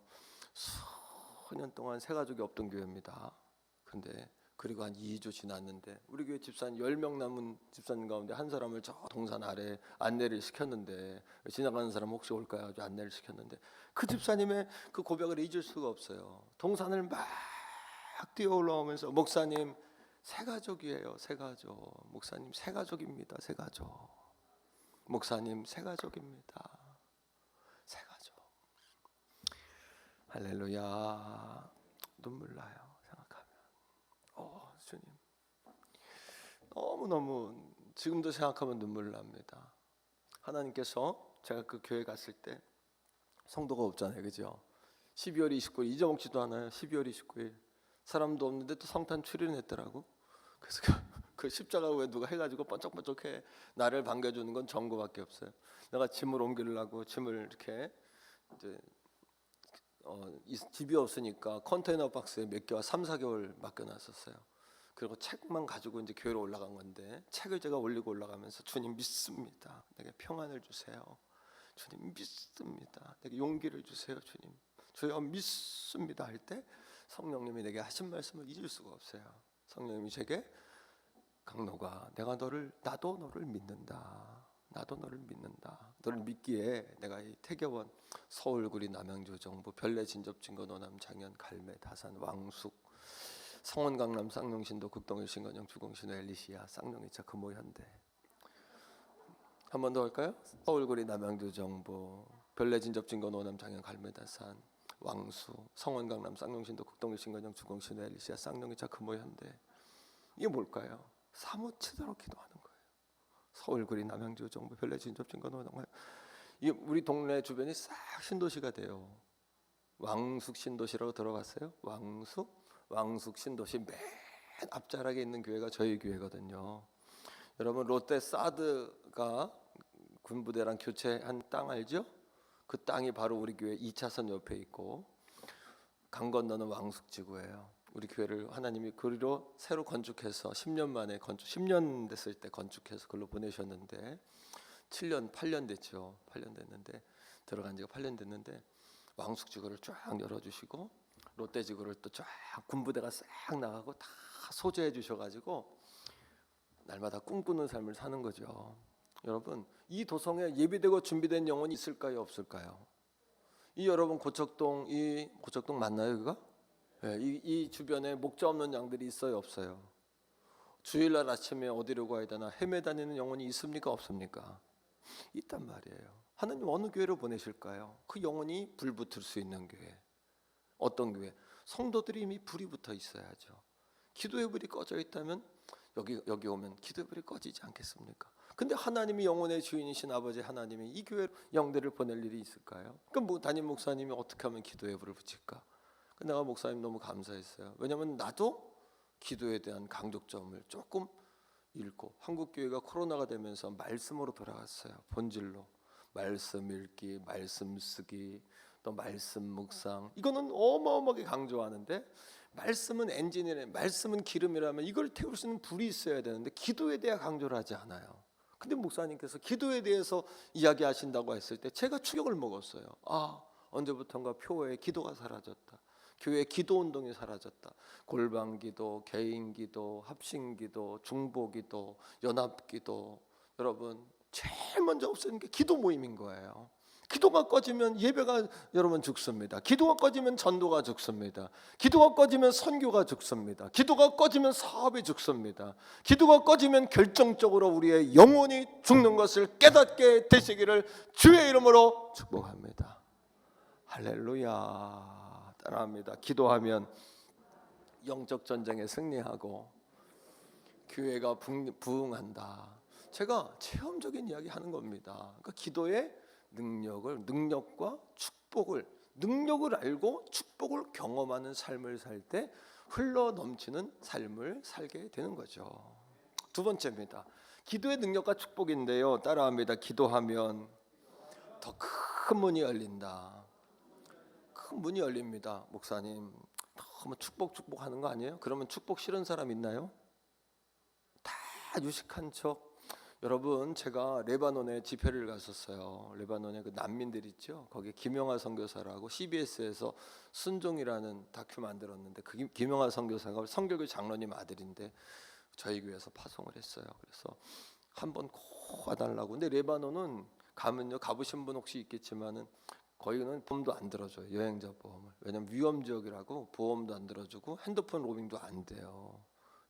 수년 동안 새 가족이 없던 교회입니다. 근데 그리고 한 2주 지났는데 우리 교회 집사님 10명 남은 집사님 가운데 한 사람을 저 동산 아래 안내를 시켰는데 지나가는 사람 혹시 올까요? 아주 안내를 시켰는데 그 집사님의 그 고백을 잊을 수가 없어요. 동산을 막 뛰어 올라오면서 목사님 새 가족이에요. 새 가족. 목사님 새 가족입니다. 새 가족. 목사님 새 가족입니다. 새 가족. 할렐루야. 눈물 나요. 주님 너무너무 지금도 생각하면 눈물 납니다. 하나님께서 제가 그 교회 갔을 때 성도가 없잖아요, 그죠? 12월 29일 잊어먹지도 않아요. 12월 29일 사람도 없는데 또 성탄 출연했더라고. 그래서 그 십자가 왜 누가 해가지고 번쩍번쩍해 나를 반겨주는 건 정구밖에 없어요. 내가 짐을 옮기려고 짐을 이렇게 이제 집이 없으니까 컨테이너 박스에 몇 개와 3, 4개월 맡겨놨었어요. 그리고 책만 가지고 이제 교회로 올라간 건데 책을 제가 올리고 올라가면서 주님 믿습니다. 내게 평안을 주세요. 주님 믿습니다. 내게 용기를 주세요. 주님 주여 믿습니다 할 때 성령님이 내게 하신 말씀을 잊을 수가 없어요. 성령님이 제게 강노가 나도 너를 믿는다. 나도 너를 믿는다. 너를 믿기에 내가 이 태교원, 서울구리, 남양주, 정부, 별내, 진접, 진거, 노남, 장현, 갈매, 다산, 왕숙, 성원, 강남, 쌍용, 신도, 극동일, 신건영, 주공, 신호, 엘리시아, 쌍용, 2차, 금호, 현대. 한 번 더 할까요? 서울구리, 남양주, 정부, 별내, 진접, 진거, 노남, 장현, 갈매, 다산, 왕수, 성원, 강남, 쌍용, 신도, 극동일, 신건영, 주공, 신호, 엘리시아, 쌍용, 2차, 금호, 현대. 이게 뭘까요? 사무치도록 기도하는 거예요. 서울구리, 남양주, 정부, 별내, 진접, 진거, 노남. 이 우리 동네 주변이 싹 신도시가 돼요. 왕숙 신도시라고 들어봤어요? 왕숙 신도시 맨 앞자락에 있는 교회가 저희 교회거든요. 여러분 롯데 사드가 군부대랑 교체한 땅 알죠? 그 땅이 바로 우리 교회 2차선 옆에 있고 강 건너는 왕숙지구예요. 우리 교회를 하나님이 그리로 새로 건축해서 10년 만에 10년 됐을 때 건축해서 그걸로 보내셨는데 8년 됐죠. 8년 됐는데 들어간 지가 8년 됐는데 왕숙지구를 쫙 열어주시고 롯데지구를 또 쫙 군부대가 싹 나가고 다 소재해 주셔가지고 날마다 꿈꾸는 삶을 사는 거죠. 여러분 이 도성에 예비되고 준비된 영혼이 있을까요, 없을까요? 이 여러분 고척동 맞나요, 그거? 네, 이 주변에 목자 없는 양들이 있어요, 없어요? 주일날 아침에 어디로 가야 되나 헤매다니는 영혼이 있습니까, 없습니까? 있단 말이에요. 하나님 어느 교회로 보내실까요? 그 영혼이 불 붙을 수 있는 교회. 어떤 교회? 성도들이 이미 불이 붙어 있어야죠. 기도의 불이 꺼져 있다면 여기 오면 기도의 불이 꺼지지 않겠습니까? 근데 하나님이 영혼의 주인이신 아버지 하나님이 이 교회 영들을 보낼 일이 있을까요? 그럼 뭐 담임 목사님이 어떻게 하면 기도의 불을 붙일까? 내가 목사님 너무 감사했어요. 왜냐하면 나도 기도에 대한 강조점을 조금 읽고 한국 교회가 코로나가 되면서 말씀으로 돌아갔어요. 본질로 말씀 읽기, 말씀 쓰기, 또 말씀 묵상. 이거는 어마어마하게 강조하는데 말씀은 엔진이래, 말씀은 기름이라면 이걸 태울 수 있는 불이 있어야 되는데 기도에 대해 강조를 하지 않아요. 근데 목사님께서 기도에 대해서 이야기하신다고 했을 때 제가 충격을 먹었어요. 언제부턴가 교회에 기도가 사라졌다. 교회 기도운동이 사라졌다. 골방기도, 개인기도, 합심기도, 중보기도, 연합기도. 여러분 제일 먼저 없애는 게 기도 모임인 거예요. 기도가 꺼지면 예배가 여러분 죽습니다. 기도가 꺼지면 전도가 죽습니다. 기도가 꺼지면 선교가 죽습니다. 기도가 꺼지면 사업이 죽습니다. 기도가 꺼지면 결정적으로 우리의 영혼이 죽는 것을 깨닫게 되시기를 주의 이름으로 축복합니다. 할렐루야. 따라합니다. 기도하면 영적 전쟁에 승리하고 교회가 부흥한다. 제가 체험적인 이야기 하는 겁니다. 그러니까 기도의 능력과 축복을, 능력을 알고 축복을 경험하는 삶을 살 때 흘러 넘치는 삶을 살게 되는 거죠. 두 번째입니다. 기도의 능력과 축복인데요. 따라합니다. 기도하면 더 큰 문이 열린다. 큰 문이 열립니다. 목사님, 너무 축복 하는 거 아니에요? 그러면 축복 싫은 사람 있나요? 다 유식한 척. 여러분, 제가 레바논에 집회를 갔었어요. 레바논에 그 난민들 있죠. 거기 김영하 선교사라고 CBS에서 순종이라는 다큐 만들었는데 그 김영하 선교사가 성결교 장로님 아들인데 저희 교회에서 파송을 했어요. 그래서 한번 꼭 와달라고. 근데 레바논은 가면요, 가보신 분 혹시 있겠지만은 거기는 보험도 안 들어줘요. 여행자 보험을. 왜냐면 위험 지역이라고 보험도 안 들어주고 핸드폰 로밍도 안 돼요.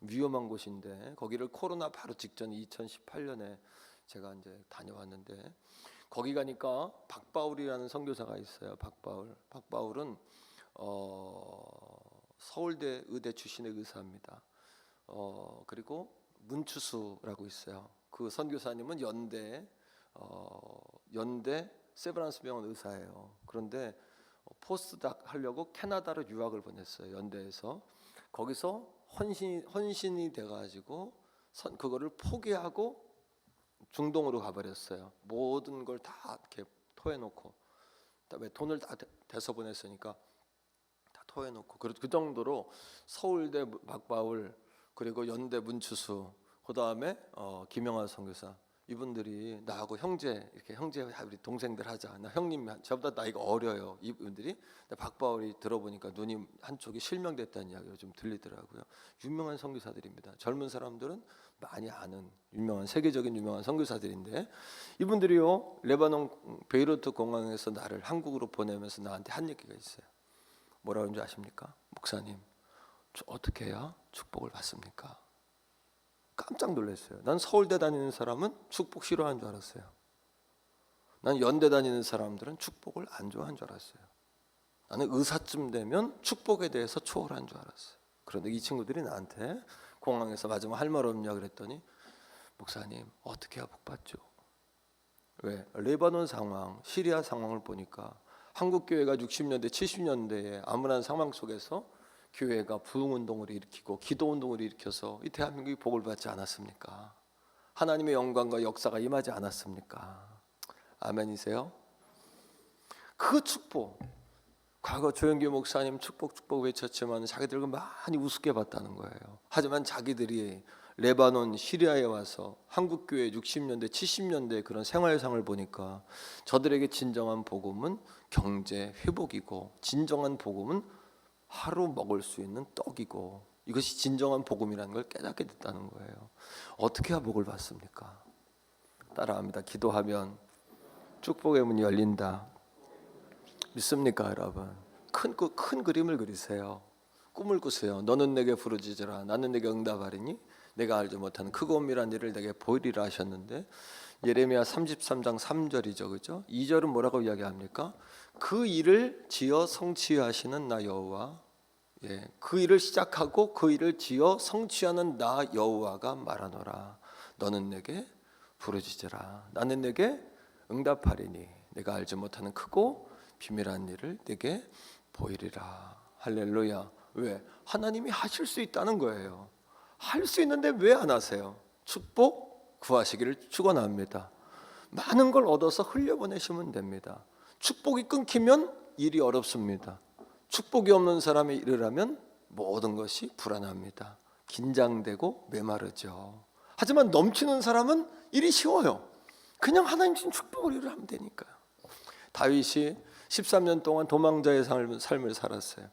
위험한 곳인데 거기를 코로나 바로 직전 2018년에 제가 이제 다녀왔는데 거기 가니까 박바울이라는 선교사가 있어요. 박바울은 서울대 의대 출신의 의사입니다. 그리고 문추수라고 있어요. 그 선교사님은 연대 세브란스 병원 의사예요. 그런데 포스닥 하려고 캐나다로 유학을 보냈어요. 연대에서. 거기서 헌신이 돼가지고 그거를 포기하고 중동으로 가버렸어요. 모든 걸 다 이렇게 토해놓고, 왜 돈을 다 대서 보냈으니까 다 토해놓고, 그 정도로 서울대 박바울, 그리고 연대 문추수, 그 다음에 김영하 선교사, 이분들이 나하고 형제 우리 동생들 하자. 나 형님 저보다 나이가 어려요. 이분들이. 근데 박바울이 들어보니까 눈이 한쪽이 실명됐다는 이야기가 좀 들리더라고요. 유명한 선교사들입니다. 젊은 사람들은 많이 아는 세계적인 유명한 선교사들인데 이분들이요, 레바논 베이루트 공항에서 나를 한국으로 보내면서 나한테 한 얘기가 있어요. 뭐라고 하는지 아십니까? 목사님, 저 어떻게 해야 축복을 받습니까? 깜짝 놀랐어요. 난 서울대 다니는 사람은 축복 싫어하는 줄 알았어요. 난 연대 다니는 사람들은 축복을 안 좋아하는 줄 알았어요. 나는 의사쯤 되면 축복에 대해서 초월한 줄 알았어요. 그런데 이 친구들이 나한테 공항에서 마지막 할 말 없냐 그랬더니 목사님, 어떻게 해야 복 받죠? 왜? 레바논 상황, 시리아 상황을 보니까 한국 교회가 60년대, 70년대에 암울한 상황 속에서 교회가 부흥운동을 일으키고 기도운동을 일으켜서 이 대한민국이 복을 받지 않았습니까? 하나님의 영광과 역사가 임하지 않았습니까? 아멘이세요? 그 축복, 과거 조영규 목사님 축복 외쳤지만 자기들과 많이 우습게 봤다는 거예요. 하지만 자기들이 레바논, 시리아에 와서 한국교회 60년대, 70년대 그런 생활상을 보니까 저들에게 진정한 복음은 경제 회복이고 진정한 복음은 하루 먹을 수 있는 떡이고 이것이 진정한 복음이라는 걸 깨닫게 됐다는 거예요. 어떻게 해야 복을 받습니까? 따라합니다. 기도하면 축복의 문이 열린다. 믿습니까, 여러분? 큰 그림을 그리세요. 꿈을 꾸세요. 너는 내게 부르짖으라. 나는 내게 응답하리니 내가 알지 못하는 크고 은밀한 일을 내게 보이리라 하셨는데 예레미야 33장 3절이죠. 그죠? 2절은 뭐라고 이야기합니까? 그 일을 지어 성취하시는 나 여호와, 그 일을 시작하고 그 일을 지어 성취하는 나 여호와가 말하노라. 너는 내게 부르짖으라. 나는 내게 응답하리니 내가 알지 못하는 크고 비밀한 일을 내게 보이리라. 할렐루야. 왜? 하나님이 하실 수 있다는 거예요. 할 수 있는데 왜 안 하세요? 축복 구하시기를 축원합니다. 많은 걸 얻어서 흘려보내시면 됩니다. 축복이 끊기면 일이 어렵습니다. 축복이 없는 사람의 일을 하면 모든 것이 불안합니다. 긴장되고 메마르죠. 하지만 넘치는 사람은 일이 쉬워요. 그냥 하나님 주신 축복을 일을 하면 되니까요. 다윗이 13년 동안 도망자의 삶을 살았어요.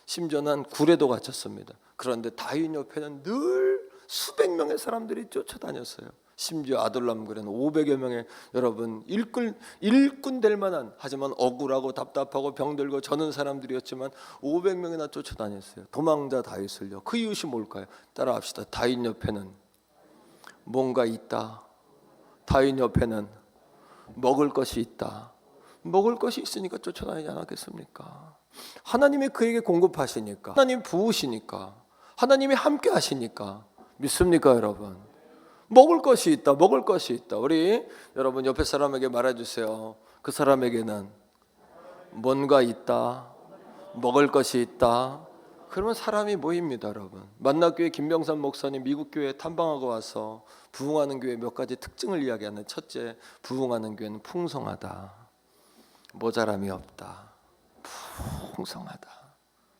심지어는 굴에도 갇혔습니다. 그런데 다윗 옆에는 늘 수백 명의 사람들이 쫓아다녔어요. 심지어 아둘람굴에는 500여 명의 여러분 일꾼 될 만한, 하지만 억울하고 답답하고 병들고 저는 사람들이었지만 500명이나 쫓아다녔어요. 도망자 다윗을요. 그 이유시 뭘까요? 따라합시다. 다윗 옆에는 뭔가 있다. 다윗 옆에는 먹을 것이 있다. 먹을 것이 있으니까 쫓아다니지 않았겠습니까? 하나님이 그에게 공급하시니까, 하나님 부으시니까, 하나님이 함께 하시니까. 믿습니까 여러분? 먹을 것이 있다. 먹을 것이 있다. 우리 여러분 옆에 사람에게 말해주세요. 그 사람에게는 뭔가 있다. 먹을 것이 있다. 그러면 사람이 모입니다 여러분. 만나교회 김병삼 목사님 미국 교회에 탐방하고 와서 부흥하는 교회 몇 가지 특징을 이야기하는, 첫째, 부흥하는 교회는 풍성하다. 모자람이 없다. 풍성하다.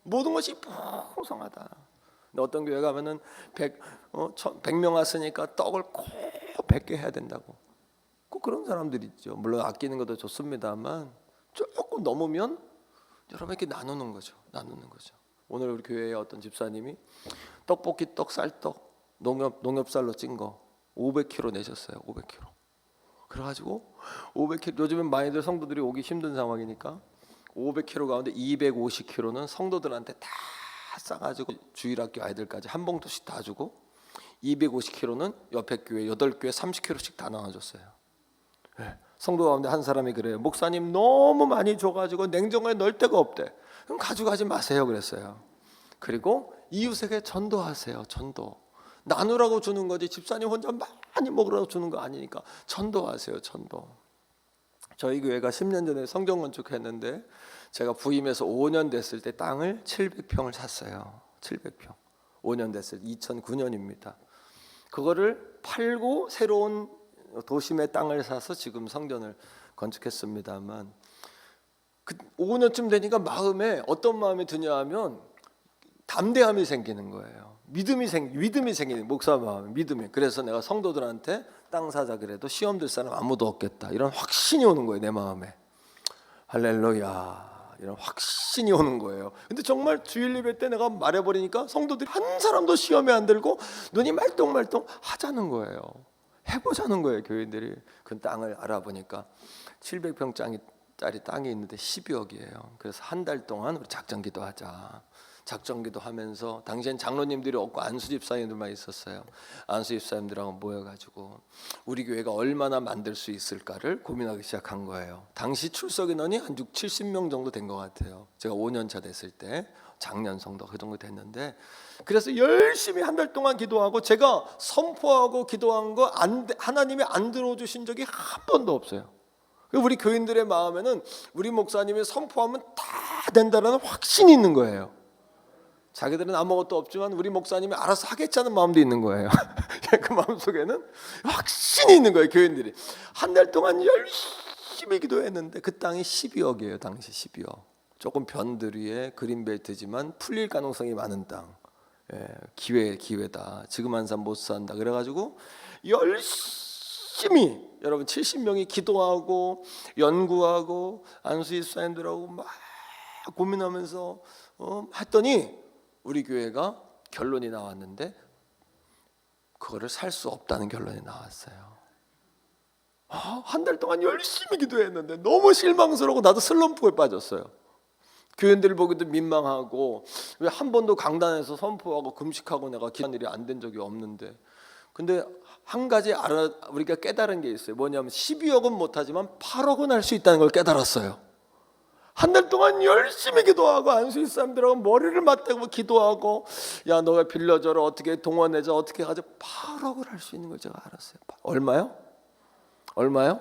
모든 것이 풍성하다. 어떤 교회 가면은 100명 왔으니까 떡을 꼭 100개 해야 된다고. 꼭 그런 사람들이 있죠. 물론 아끼는 것도 좋습니다만 조금 넘으면 여러분에게 나누는 거죠. 오늘 우리 교회에 어떤 집사님이 떡볶이 떡, 쌀떡, 농협쌀로 찐 거 500kg 내셨어요. 500kg. 그래가지고 500kg, 요즘엔 많이들 성도들이 오기 힘든 상황이니까 500kg 가운데 250kg는 성도들한테 다 싸가지고 주일학교 아이들까지 한 봉투씩 다 주고, 250kg는 옆에 교회 8교회 30kg씩 다 나눠줬어요. 네. 성도 가운데 한 사람이 그래요. 목사님 너무 많이 줘가지고 냉장고에 넣을 데가 없대. 그럼 가져가지 마세요 그랬어요. 그리고 이웃에게 전도하세요. 전도. 나누라고 주는 거지 집사님 혼자 많이 먹으라고 주는 거 아니니까 전도하세요. 전도. 저희 교회가 10년 전에 성전 건축했는데 제가 부임해서 5년 됐을 때 땅을 700평을 샀어요. 700평. 5년 됐을 때 2009년입니다. 그거를 팔고 새로운 도심의 땅을 사서 지금 성전을 건축했습니다만, 그 5년쯤 되니까 마음에 어떤 마음이 드냐 하면 담대함이 생기는 거예요. 믿음이 생기는, 목사 마음, 믿음이. 그래서 내가 성도들한테 땅 사자 그래도 시험 들 사람 아무도 없겠다. 이런 확신이 오는 거예요, 내 마음에. 할렐루야. 이런 확신이 오는 거예요. 근데 정말 주일 예배 때 내가 말해버리니까 성도들이 한 사람도 시험에 안 들고 눈이 말똥말똥 하자는 거예요. 해보자는 거예요. 교인들이. 그 땅을 알아보니까 700평짜리 땅이 있는데 12억이에요. 그래서 한 달 동안 우리 작전기도 하자. 작전기도 하면서, 당시엔 장로님들이 없고 안수집사님들만 있었어요. 안수집사님들하고 모여가지고 우리 교회가 얼마나 만들 수 있을까를 고민하기 시작한 거예요. 당시 출석 인원이 한 6, 70명 정도 된 것 같아요. 제가 5년차 됐을 때, 작년 성도 그 정도 됐는데, 그래서 열심히 한 달 동안 기도하고, 제가 선포하고 기도한 거 하나님이 안 들어주신 적이 한 번도 없어요. 우리 교인들의 마음에는 우리 목사님이 선포하면 다 된다는 확신이 있는 거예요. 자기들은 아무것도 없지만 우리 목사님이 알아서 하겠다는 마음도 있는 거예요. 그 마음속에는 확신이 있는 거예요. 교인들이 한 달 동안 열심히 기도했는데 그 땅이 12억이에요. 당시 12억. 조금 변두리에 그린벨트지만 풀릴 가능성이 많은 땅. 기회다. 지금 한 산 못 산다. 그래가지고 열심히 여러분 70명이 기도하고 연구하고 안수집사님들하고 막 고민하면서 했더니 우리 교회가 결론이 나왔는데 그거를 살 수 없다는 결론이 나왔어요. 한 달 동안 열심히 기도했는데 너무 실망스러우고 나도 슬럼프에 빠졌어요. 교인들 보기도 민망하고, 왜 한 번도 강단에서 선포하고 금식하고 내가 기도한 일이 안 된 적이 없는데. 근데 한 가지 우리가 깨달은 게 있어요. 뭐냐면 12억은 못하지만 8억은 할 수 있다는 걸 깨달았어요. 한 달 동안 열심히 기도하고 안수인 사람들하고 머리를 맞대고 기도하고, 야 너가 빌려줘라, 어떻게 동원해줘, 어떻게 하자. 8억을 할 수 있는 걸 제가 알았어요. 얼마요?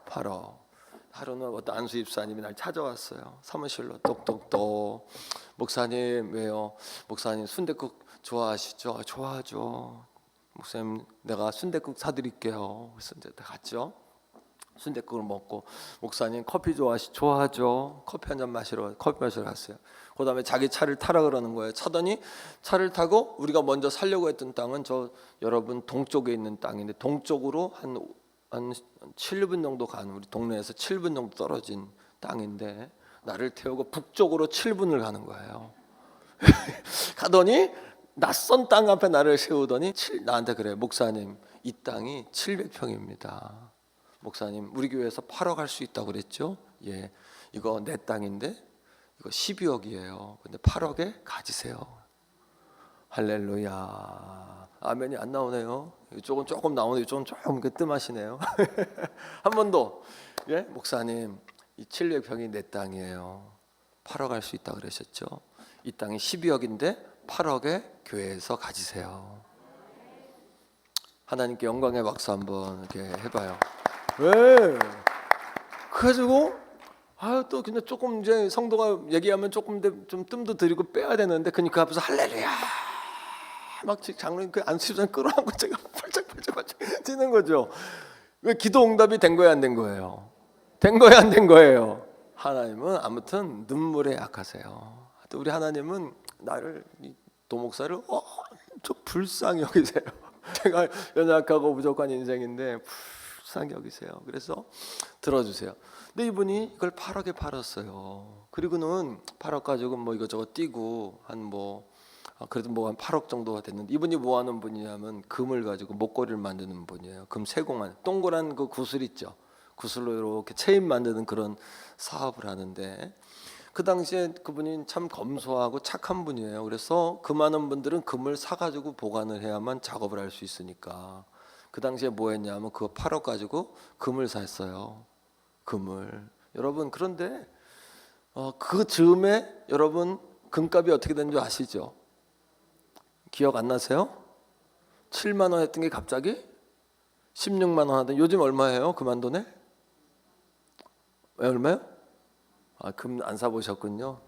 8억. 하루는 어떤 안수입사님이 날 찾아왔어요. 사무실로 똑똑똑. 목사님 왜요? 목사님 순댓국 좋아하시죠? 좋아하죠. 목사님 내가 순댓국 사드릴게요. 그래서 이제 갔죠. 순댓국을 먹고, 목사님 커피 좋아하죠? 커피 한 잔 마시러 갔어요. 그 다음에 자기 차를 타라 그러는 거예요. 차더니 차를 타고, 우리가 먼저 살려고 했던 땅은 여러분 동쪽에 있는 땅인데, 동쪽으로 한 7분 정도 간, 우리 동네에서 7분 정도 떨어진 땅인데 나를 태우고 북쪽으로 7분을 가는 거예요. 가더니 낯선 땅 앞에 나를 세우더니 나한테 그래. 목사님, 이 땅이 700평입니다. 목사님, 우리 교회에서 8억 할 수 있다고 그랬죠? 예, 이거 내 땅인데 이거 12억이에요. 근데 8억에 가지세요. 할렐루야. 아멘이 안 나오네요. 이쪽은 조금 나오는데 이쪽은 조금 뜸하시네요. 한 번 더. 예, 목사님, 이 700평이 내 땅이에요. 8억 할 수 있다고 그러셨죠? 이 땅이 12억인데 8억에 교회에서 가지세요. 하나님께 영광의 박수 한번 이렇게 해봐요. 왜? 그래가지고 또 근데 조금 이제 성도가 얘기하면 조금 좀 뜸도 들이고 빼야 되는데 그러니까 앞에서 할렐루야 막 장로님 그 안수집사님 끌어안고 제가 팔짝팔짝 뛰는 거죠. 왜? 기도 응답이 된 거야 안 된 거예요? 된 거야 안 된 거예요? 하나님은 아무튼 눈물에 약하세요. 또 우리 하나님은 나를 도목사를 엄청 불쌍히 여기세요. 제가 연약하고 부족한 인생인데 불쌍히 여기세요. 그래서 들어주세요. 근데 이분이 이걸 8억에 팔았어요. 그리고는 8억 가지고 뭐 이것저것 띄고 그래도 뭐 한 8억 정도가 됐는데, 이분이 뭐 하는 분이냐면 금을 가지고 목걸이를 만드는 분이에요. 금 세공안 동그란 그 구슬 있죠. 구슬로 이렇게 체인 만드는 그런 사업을 하는데, 그 당시에 그분이 참 검소하고 착한 분이에요. 그래서 금 하는 분들은 금을 사가지고 보관을 해야만 작업을 할 수 있으니까 그 당시에 뭐 했냐면 그거 8억 가지고 금을 샀어요. 금을. 여러분, 그런데 그 즈음에 여러분 금값이 어떻게 되는 줄 아시죠? 기억 안 나세요? 7만 원 했던 게 갑자기 16만 원 하던. 요즘 얼마예요? 금 한 돈에? 왜 얼마요? 금 안 사보셨군요.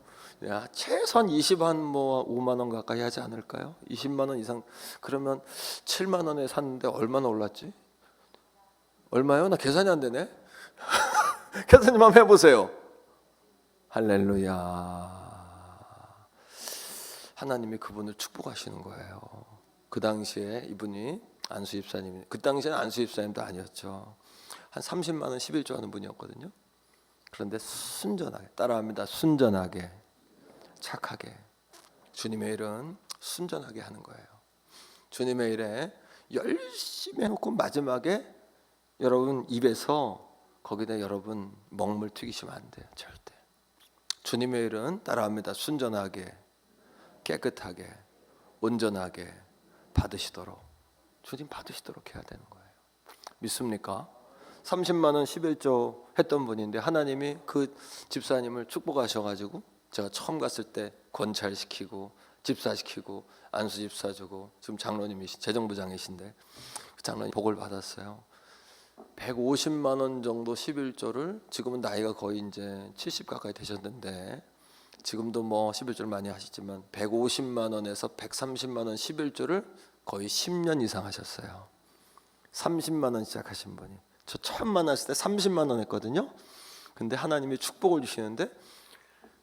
야, 최소한 5만 원 가까이 하지 않을까요? 20만 원 이상. 그러면 7만 원에 샀는데 얼마나 올랐지? 얼마요? 나 계산이 안 되네. 계산님 한번 해보세요. 할렐루야. 하나님이 그분을 축복하시는 거예요. 그 당시에 이분이 안수집사님이, 그 당시에는 안수집사님도 아니었죠. 한 30만 원 11조 하는 분이었거든요. 그런데 순전하게, 따라합니다. 순전하게, 착하게. 주님의 일은 순전하게 하는 거예요. 주님의 일에 열심히 해놓고 마지막에 여러분 입에서 거기다 여러분 먹물 튀기시면 안 돼요. 절대. 주님의 일은 따라합니다. 순전하게, 깨끗하게, 온전하게 받으시도록, 주님 받으시도록 해야 되는 거예요. 믿습니까? 30만 원 11조 했던 분인데 하나님이 그 집사님을 축복하셔가지고, 제가 처음 갔을 때 권찰시키고 집사시키고 안수 집사 주고, 지금 장로님이신 재정부장이신데 그 장로님 복을 받았어요. 150만 원 정도 11조를, 지금은 나이가 거의 이제 70 가까이 되셨는데 지금도 뭐 11조를 많이 하시지만 150만 원에서 130만 원 11조를 거의 10년 이상 하셨어요. 30만 원 시작하신 분이, 저 처음 만났을 때 30만 원 했거든요. 근데 하나님이 축복을 주시는데,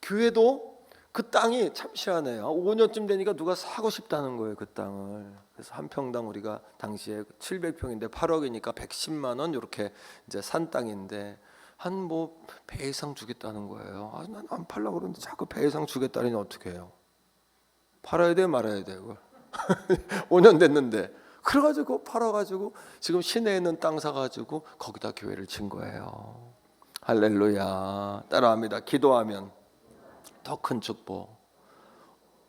교회도 그 땅이 참 희한해요. 5년쯤 되니까 누가 사고 싶다는 거예요, 그 땅을. 그래서 한 평당 우리가 당시에 700평인데 8억이니까 110만 원 이렇게 이제 산 땅인데 한 배 이상 주겠다는 거예요. 난 안 팔려고 그러는데 자꾸 배 이상 주겠다니 어떻게 해요? 팔아야 돼 말아야 돼 그걸? 5년 됐는데. 그래가지고 팔아가지고 지금 시내에 있는 땅 사가지고 거기다 교회를 친 거예요. 할렐루야. 따라합니다. 기도하면 더 큰 축복.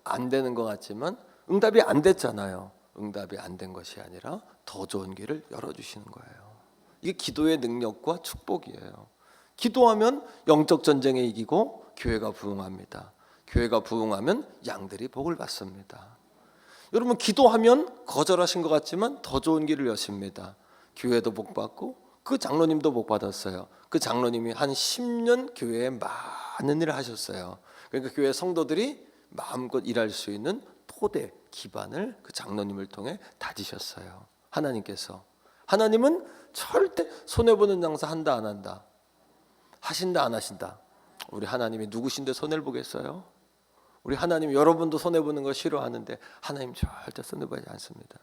안 되는 것 같지만 응답이 안 됐잖아요. 응답이 안 된 것이 아니라 더 좋은 길을 열어주시는 거예요. 이게 기도의 능력과 축복이에요. 기도하면 영적 전쟁에 이기고 교회가 부흥합니다. 교회가 부흥하면 양들이 복을 받습니다. 여러분, 기도하면 거절하신 것 같지만 더 좋은 길을 여십니다. 교회도 복 받고 그 장로님도 복 받았어요. 그 장로님이 한 10년 교회에 많은 일을 하셨어요. 그러니까 교회 성도들이 마음껏 일할 수 있는 토대, 기반을 그 장로님을 통해 다지셨어요. 하나님께서. 하나님은 절대 손해보는 장사 한다 안 한다, 하신다 안 하신다. 우리 하나님이 누구신데 손해를 보겠어요? 우리 하나님, 여러분도 손해보는 거 싫어하는데 하나님 절대 손해보지 않습니다.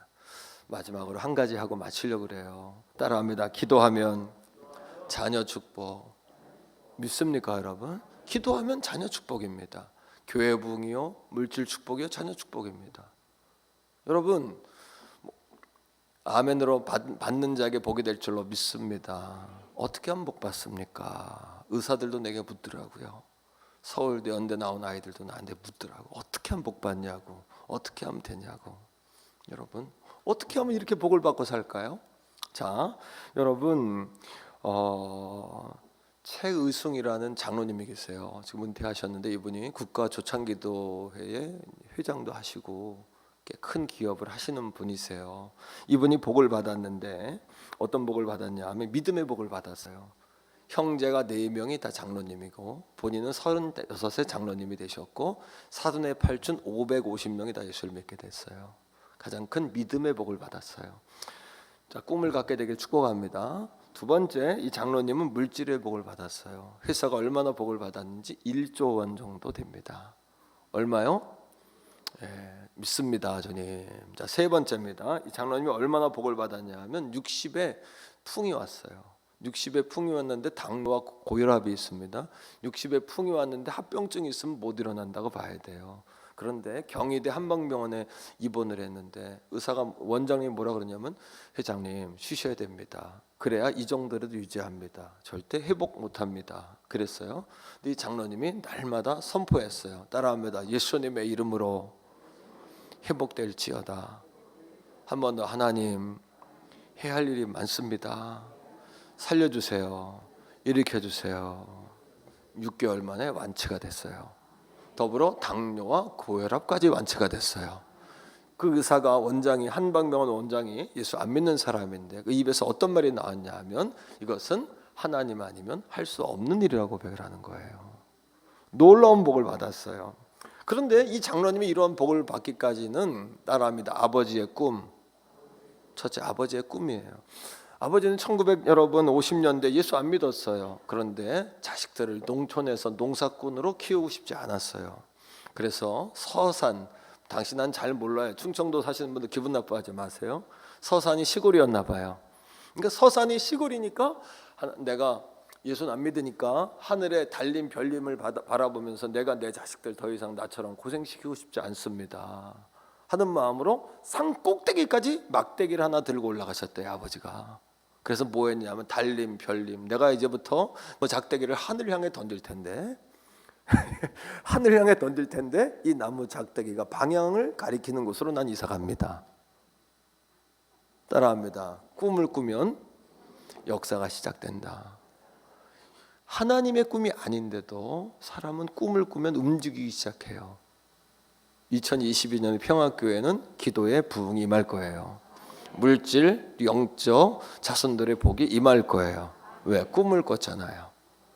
마지막으로 한 가지 하고 마치려고 그래요. 따라합니다. 기도하면 자녀 축복. 믿습니까 여러분? 기도하면 자녀 축복입니다. 교회 부흥이요, 물질 축복이요, 자녀 축복입니다. 여러분 아멘으로 받는 자에게 복이 될 줄로 믿습니다. 어떻게 하면 복 받습니까? 의사들도 내게 묻더라고요. 서울대 연대 나온 아이들도 나한테 묻더라고. 어떻게 하면 복 받냐고. 어떻게 하면 되냐고. 여러분 어떻게 하면 이렇게 복을 받고 살까요? 자, 여러분 최의승이라는 장로님이 계세요. 지금 은퇴하셨는데 이분이 국가조창기도회의 회장도 하시고 큰 기업을 하시는 분이세요. 이분이 복을 받았는데 어떤 복을 받았냐 하면 믿음의 복을 받았어요. 형제가 4명이 다 장로님이고 본인은 36세 장로님이 되셨고 사돈의 팔촌 550명이 다 예수를 믿게 됐어요. 가장 큰 믿음의 복을 받았어요. 자, 꿈을 갖게 되길 축복합니다. 두 번째, 이 장로님은 물질의 복을 받았어요. 회사가 얼마나 복을 받았는지 1조 원 정도 됩니다. 얼마요? 믿습니다, 주님. 자, 세 번째입니다. 이 장로님이 얼마나 복을 받았냐 하면 60에 풍이 왔어요. 60에 풍이 왔는데 당뇨와 고혈압이 있습니다. 60에 풍이 왔는데 합병증이 있으면 못 일어난다고 봐야 돼요. 그런데 경희대 한방병원에 입원을 했는데 의사가 원장님이 뭐라 그러냐면 회장님 쉬셔야 됩니다. 그래야 이 정도라도 유지합니다. 절대 회복 못합니다. 그랬어요. 근데 이 장로님이 날마다 선포했어요. 따라합니다. 예수님의 이름으로 회복될지어다. 한 번 더 하나님 해야 할 일이 많습니다. 살려주세요. 일으켜주세요. 6개월 만에 완치가 됐어요. 더불어 당뇨와 고혈압까지 완치가 됐어요. 그 의사가 원장이 한방병원 원장이 예수 안 믿는 사람인데 그 입에서 어떤 말이 나왔냐 하면 이것은 하나님 아니면 할 수 없는 일이라고 고백을 하는 거예요. 놀라운 복을 받았어요. 그런데 이 장로님이 이러한 복을 받기까지는 따라합니다. 아버지의 꿈. 첫째 아버지의 꿈이에요. 아버지는 1950년대 예수 안 믿었어요. 그런데 자식들을 농촌에서 농사꾼으로 키우고 싶지 않았어요. 그래서 서산, 당시 난 잘 몰라요. 충청도 사시는 분들 기분 나빠하지 마세요. 서산이 시골이었나 봐요. 그러니까 서산이 시골이니까 내가 예수는 안 믿으니까 하늘에 달림 별림을 바라보면서 내가 내 자식들 더 이상 나처럼 고생시키고 싶지 않습니다 하는 마음으로 산 꼭대기까지 막대기를 하나 들고 올라가셨대요, 아버지가. 그래서 뭐 했냐면 달림 별림, 내가 이제부터 뭐 작대기를 하늘 향해 던질 텐데 하늘 향해 던질 텐데 이 나무 작대기가 방향을 가리키는 곳으로 난 이사 갑니다. 따라합니다. 꿈을 꾸면 역사가 시작된다. 하나님의 꿈이 아닌데도 사람은 꿈을 꾸면 움직이기 시작해요. 2022년 평화교회는 기도에 부흥이 임할 거예요. 물질, 영적, 자손들의 복이 임할 거예요. 왜? 꿈을 꿨잖아요.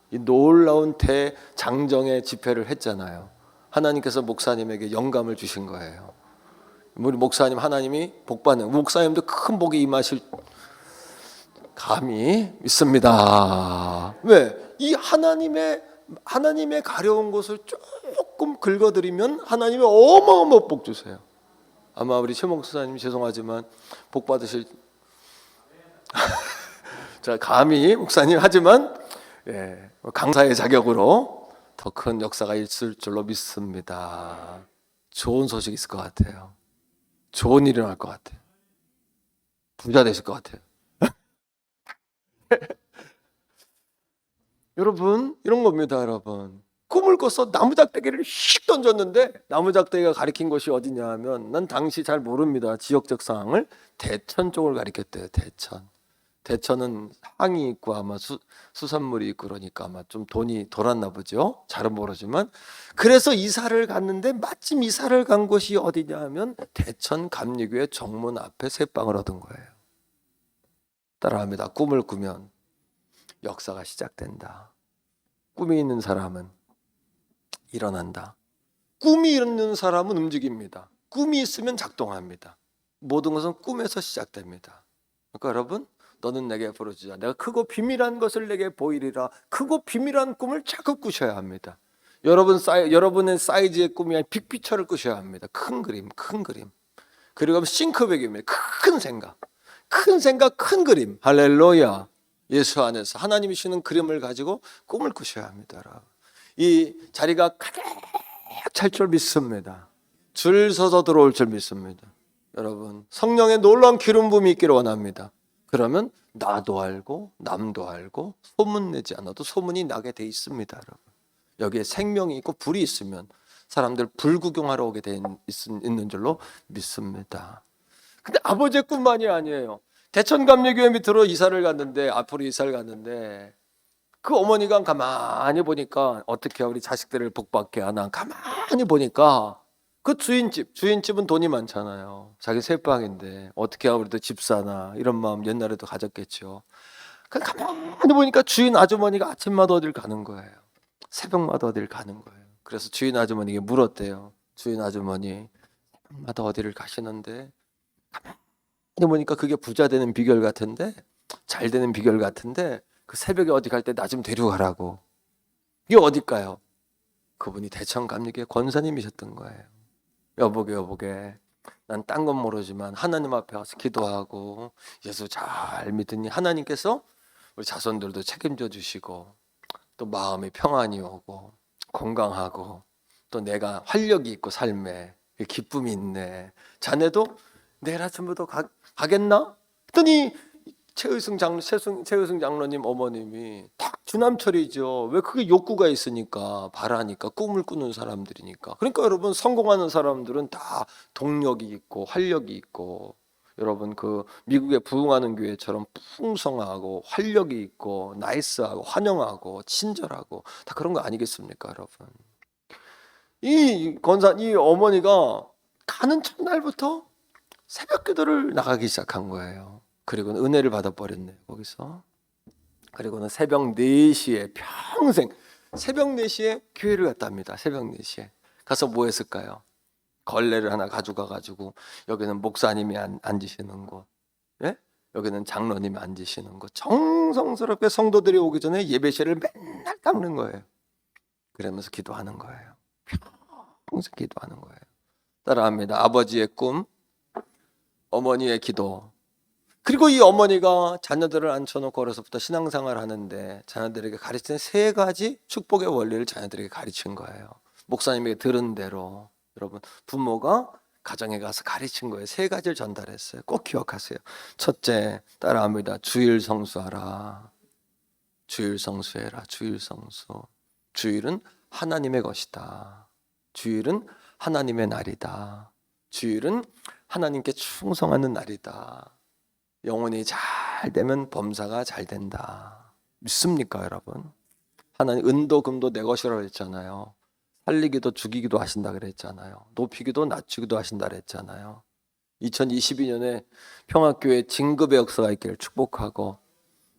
이 놀라운 대장정의 집회를 했잖아요. 하나님께서 목사님에게 영감을 주신 거예요. 우리 목사님 하나님이 복받는, 목사님도 큰 복이 임하실 감히 믿습니다. 왜? 이 하나님의 가려운 곳을 조금 긁어드리면 하나님이 어마어마한 복 주세요. 아마 우리 최 목사님 죄송하지만 복 받으실 자 감히 목사님 하지만 강사의 자격으로 더 큰 역사가 있을 줄로 믿습니다. 좋은 소식 있을 것 같아요. 좋은 일이 일어날 것 같아요. 부자 되실 것 같아요. 여러분 이런 겁니다. 여러분 꿈을 꿔서 나무작대기를 휙 던졌는데 나무작대기가 가리킨 곳이 어디냐 하면 난 당시 잘 모릅니다. 지역적 상황을 대천 쪽을 가리켰대요. 대천은 항이 있고 아마 수산물이 있고 그러니까 아마 좀 돈이 돌았나 보죠. 잘은 모르지만 그래서 이사를 갔는데 마침 이사를 간 곳이 어디냐 하면 대천 감리교회 정문 앞에 새방을 얻은 거예요. 따라합니다. 꿈을 꾸면 역사가 시작된다. 꿈이 있는 사람은 일어난다. 꿈이 있는 사람은 움직입니다. 꿈이 있으면 작동합니다. 모든 것은 꿈에서 시작됩니다. 그러니까 여러분 너는 내게 부르짖어 내가 크고 비밀한 것을 내게 보이리라. 크고 비밀한 꿈을 자꾸 꾸셔야 합니다. 여러분의 사이즈의 꿈이 아니라 빅피처를 꾸셔야 합니다. 큰 그림. 그리고 싱크백입니다. 큰 생각, 큰 그림. 할렐루야. 예수 안에서 하나님이 주시는 그림을 가지고 꿈을 꾸셔야 합니다. 여러분. 이 자리가 가득 찰 줄 믿습니다. 줄 서서 들어올 줄 믿습니다. 여러분, 성령의 놀라운 기름 부음이 있기를 원합니다. 그러면 나도 알고 남도 알고 소문내지 않아도 소문이 나게 돼 있습니다. 여러분, 여기에 생명이 있고 불이 있으면 사람들 불 구경하러 오게 돼 있는 줄로 믿습니다. 근데 아버지의 꿈만이 아니에요. 대천감리교회 밑으로 이사를 갔는데, 앞으로 이사를 갔는데 그 어머니가 가만히 보니까 어떻게 우리 자식들을 복받게 하나 가만히 보니까 그 주인집은 돈이 많잖아요. 자기 새방인데 어떻게 우리도 집 사나 이런 마음 옛날에도 가졌겠죠. 가만히 보니까 주인 아주머니가 아침마다 어딜 가는 거예요. 새벽마다 어딜 가는 거예요. 그래서 주인 아주머니에게 물었대요. 주인 아주머니, 새벽마다 어디를 가시는데 가만히 보니까 그게 부자 되는 비결 같은데, 잘 되는 비결 같은데, 그 새벽에 어디 갈 때 나 좀 데려가라고. 이게 어딜까요? 그분이 대천감리교회 권사님이셨던 거예요. 여보게 난 딴 건 모르지만 하나님 앞에 와서 기도하고 예수 잘 믿으니 하나님께서 우리 자손들도 책임져 주시고 또 마음에 평안이 오고 건강하고 또 내가 활력이 있고 삶에 기쁨이 있네. 자네도 내일 아침부터 가겠나? 했더니 최의승 장로님 어머님이 딱 주남철이죠. 왜? 그게 욕구가 있으니까, 바라니까, 꿈을 꾸는 사람들이니까. 그러니까 여러분, 성공하는 사람들은 다 동력이 있고 활력이 있고, 여러분 그 미국의 부흥하는 교회처럼 풍성하고 활력이 있고 나이스하고 환영하고 친절하고 다 그런 거 아니겠습니까, 여러분? 이 어머니가 가는 첫날부터 새벽 기도를 나가기 시작한 거예요. 그리고는 은혜를 받아버렸네요, 거기서. 그리고는 새벽 4시에 평생 새벽 4시에 교회를 갔답니다. 새벽 4시에 가서 뭐 했을까요? 걸레를 하나 가져가가지고 여기는 목사님이 앉으시는 곳, 예? 여기는 장로님이 앉으시는 곳, 정성스럽게 성도들이 오기 전에 예배실을 맨날 닦는 거예요. 그러면서 기도하는 거예요. 평생 기도하는 거예요. 따라합니다. 아버지의 꿈, 어머니의 기도. 그리고 이 어머니가 자녀들을 앉혀놓고 어려서부터 신앙생활을 하는데 자녀들에게 가르치는 3가지 축복의 원리를 자녀들에게 가르친 거예요. 목사님에게 들은 대로. 여러분, 부모가 가정에 가서 가르친 거예요. 3가지를 전달했어요. 꼭 기억하세요. 첫째, 따라합니다. 주일 성수하라. 주일 성수해라. 주일 성수. 주일은 하나님의 것이다. 주일은 하나님의 날이다. 주일은 하나님께 충성하는 날이다. 영혼이 잘 되면 범사가 잘 된다. 믿습니까, 여러분? 하나님 은도 금도 내 것이라고 했잖아요. 살리기도 죽이기도 하신다 그랬잖아요. 높이기도 낮추기도 하신다 그랬잖아요. 2022년에 평화교회 진급의 역사가 있기를 축복하고,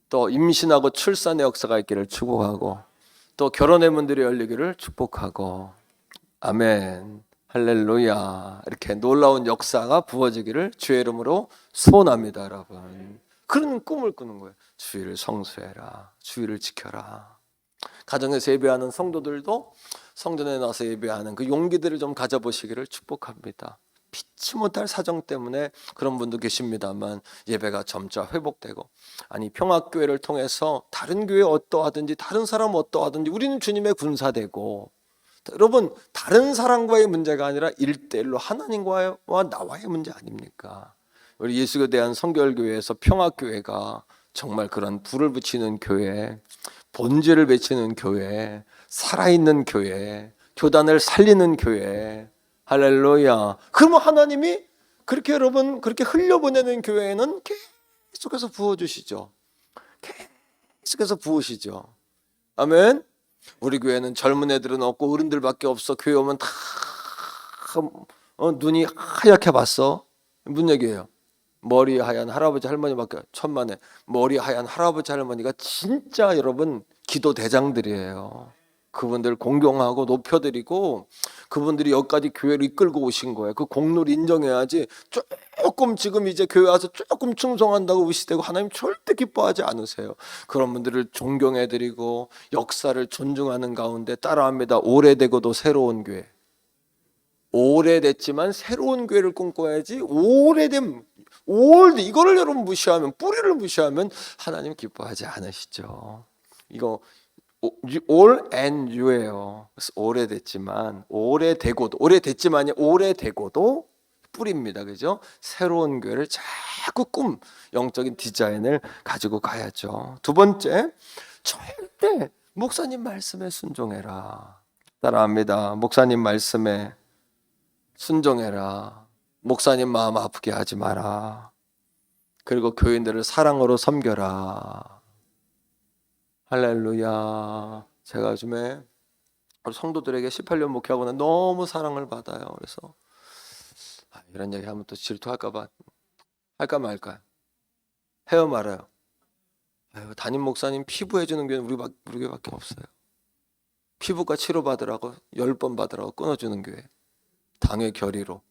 또 임신하고 출산의 역사가 있기를 축복하고, 또 결혼의 문들이 열리기를 축복하고, 아멘. 할렐루야. 이렇게 놀라운 역사가 부어지기를 주의 이름으로 소원합니다, 여러분. 그런 꿈을 꾸는 거예요. 주일을 성수해라. 주일을 지켜라. 가정에서 예배하는 성도들도 성전에 나서 예배하는 그 용기들을 좀 가져보시기를 축복합니다. 피치 못할 사정 때문에 그런 분도 계십니다만 예배가 점차 회복되고, 아니 평화교회를 통해서 다른 교회 어떠하든지 다른 사람 어떠하든지 우리는 주님의 군사되고, 여러분 다른 사람과의 문제가 아니라 1대1로 하나님과 나와의 문제 아닙니까? 우리 예수교에 대한 성결교회에서 평화교회가 정말 그런 불을 붙이는 교회, 본질을 외치는 교회, 살아있는 교회, 교단을 살리는 교회. 할렐루야. 그러면 하나님이 그렇게 여러분 그렇게 흘려보내는 교회에는 계속해서 부어주시죠. 계속해서 부으시죠. 아멘. 우리 교회는 젊은 애들은 없고 어른들밖에 없어. 교회 오면 다 눈이 하얗게 봤어. 무슨 얘기예요? 머리 하얀 할아버지 할머니밖에. 천만에 머리 하얀 할아버지 할머니가 진짜 여러분 기도 대장들이에요. 그분들 공경하고 높여드리고 그분들이 여기까지 교회를 이끌고 오신 거예요. 그 공로를 인정해야지. 조금 지금 이제 교회 와서 조금 충성한다고 의시되고 하나님 절대 기뻐하지 않으세요. 그런 분들을 존경해드리고 역사를 존중하는 가운데 따라합니다. 오래되고도 새로운 교회. 오래됐지만 새로운 교회를 꿈꿔야지. 이거를 여러분 무시하면, 뿌리를 무시하면 하나님 기뻐하지 않으시죠. 이거 all and you예요. 그래서 오래됐지만이 오래되고도 뿌리입니다. 그죠? 새로운 교회를 자꾸 영적인 디자인을 가지고 가야죠. 두 번째, 절대 목사님 말씀에 순종해라. 따라합니다. 목사님 말씀에 순종해라. 목사님 마음 아프게 하지 마라. 그리고 교인들을 사랑으로 섬겨라. 할렐루야. 제가 요즘에 성도들에게 18년 목회하고는 너무 사랑을 받아요. 그래서 이런 얘기 하면 또 질투할까봐 할까 말까 해요 말아요. 담임 목사님 피부 해주는 교회는 우리 교회밖에 없어요. 피부과 치료받으라고 10번 받으라고 끊어주는 교회. 당의 결의로.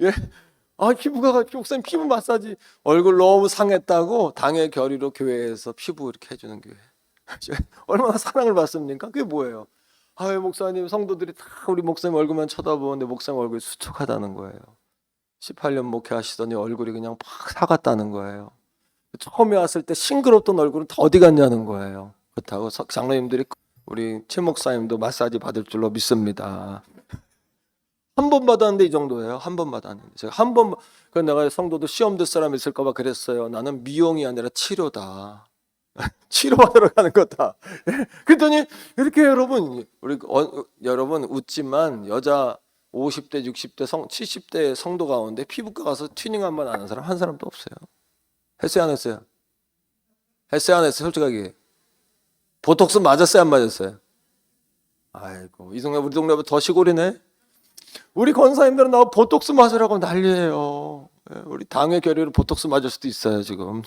예? 피부가 목사님 피부 마사지 얼굴 너무 상했다고 당의 결의로 교회에서 피부 이렇게 해주는 교회. 얼마나 사랑을 받습니까? 그게 뭐예요? 목사님 성도들이 다 우리 목사님 얼굴만 쳐다보는데 목사님 얼굴이 수척하다는 거예요. 18년 목회하시더니 얼굴이 그냥 팍 사갔다는 거예요. 처음에 왔을 때 싱그럽던 얼굴은 다 어디 갔냐는 거예요. 그렇다고 장로님들이 우리 최 목사님도 마사지 받을 줄로 믿습니다. 한 번 받았는데 이 정도예요. 한 번 받았는데 제가 한 번 내가 성도도 시험 들 사람 있을까 봐 그랬어요. 나는 미용이 아니라 치료다. 치료받으러 가는 거다. 그랬더니 이렇게 여러분 여러분 웃지만 여자 50대, 60대, 70대 성도 가운데 피부과 가서 튜닝 한 번 안 한 사람 한 사람도 없어요. 했어요, 안 했어요? 했어요, 안 했어요? 솔직하게. 보톡스 맞았어요, 안 맞았어요? 아이고, 우리 동네보다 더 시골이네? 우리 권사님들은 나와 보톡스 맞으라고 난리예요. 우리 당의 결의로 보톡스 맞을 수도 있어요, 지금.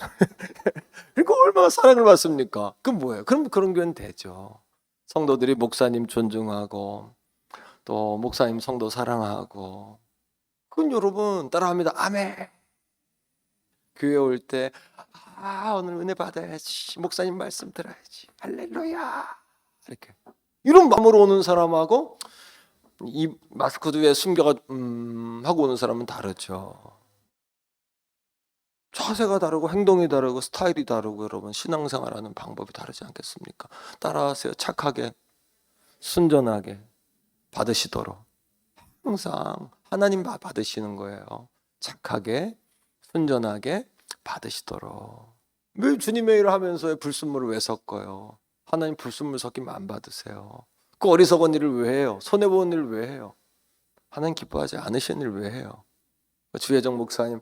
그러니까 얼마나 사랑을 받습니까? 그럼 뭐예요? 그럼 그런 교회는 되죠. 성도들이 목사님 존중하고 또 목사님 성도 사랑하고 그건 여러분 따라합니다. 아멘. 교회 올 때 오늘 은혜 받아야지. 목사님 말씀 들어야지. 할렐루야. 이렇게 이런 마음으로 오는 사람하고 이 마스크 뒤에 숨겨가 하고 오는 사람은 다르죠. 자세가 다르고 행동이 다르고 스타일이 다르고 여러분 신앙생활하는 방법이 다르지 않겠습니까? 따라하세요. 착하게 순전하게 받으시도록 항상 하나님 받으시는 거예요. 착하게 순전하게 받으시도록. 왜 주님의 일을 하면서 불순물을 왜 섞어요? 하나님 불순물 섞이면 안 받으세요. 그 어리석은 일을 왜 해요? 손해보는 일을 왜 해요? 하나님 기뻐하지 않으시는 일을 왜 해요? 주혜정 목사님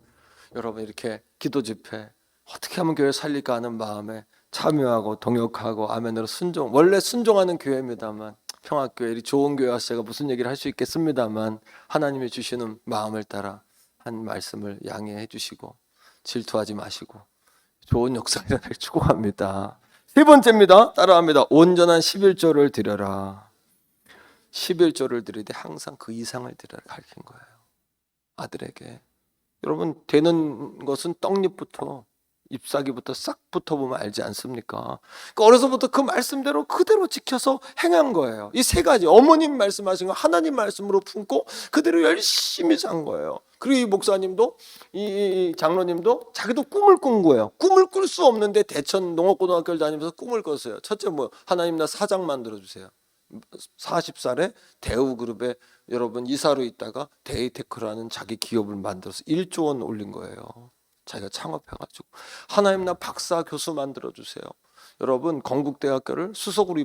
여러분 이렇게 기도 집회 어떻게 하면 교회 살릴까 하는 마음에 참여하고 동역하고 아멘으로 순종. 원래 순종하는 교회입니다만 평화교회 이 좋은 교회 와서 제가 무슨 얘기를 할 수 있겠습니다만 하나님이 주시는 마음을 따라 한 말씀을 양해해 주시고 질투하지 마시고 좋은 역사 일어나길 축복합니다. 세 번째입니다. 따라합니다. 온전한 11조를 드려라. 11조를 드릴 때 항상 그 이상을 드려라 가르친 거예요. 아들에게. 여러분 되는 것은 떡잎부터 잎사귀부터 싹 붙어보면 알지 않습니까? 그러니까 어려서부터 그 말씀대로 그대로 지켜서 행한 거예요. 이 세 가지 어머님 말씀하신 거 하나님 말씀으로 품고 그대로 열심히 산 거예요. 그리고 이 목사님도 이 장로님도 자기도 꿈을 꾼 거예요. 꿈을 꿀 수 없는데 대천 농업고등학교를 다니면서 꿈을 꿨어요. 첫째 하나님 나 사장 만들어주세요. 40살에 대우그룹에 여러분 이사로 있다가 데이테크라는 자기 기업을 만들어서 1조 원 올린 거예요. 자기가 창업해가지고 하나님 나 박사 교수 만들어주세요. 여러분 건국대학교를 수석으로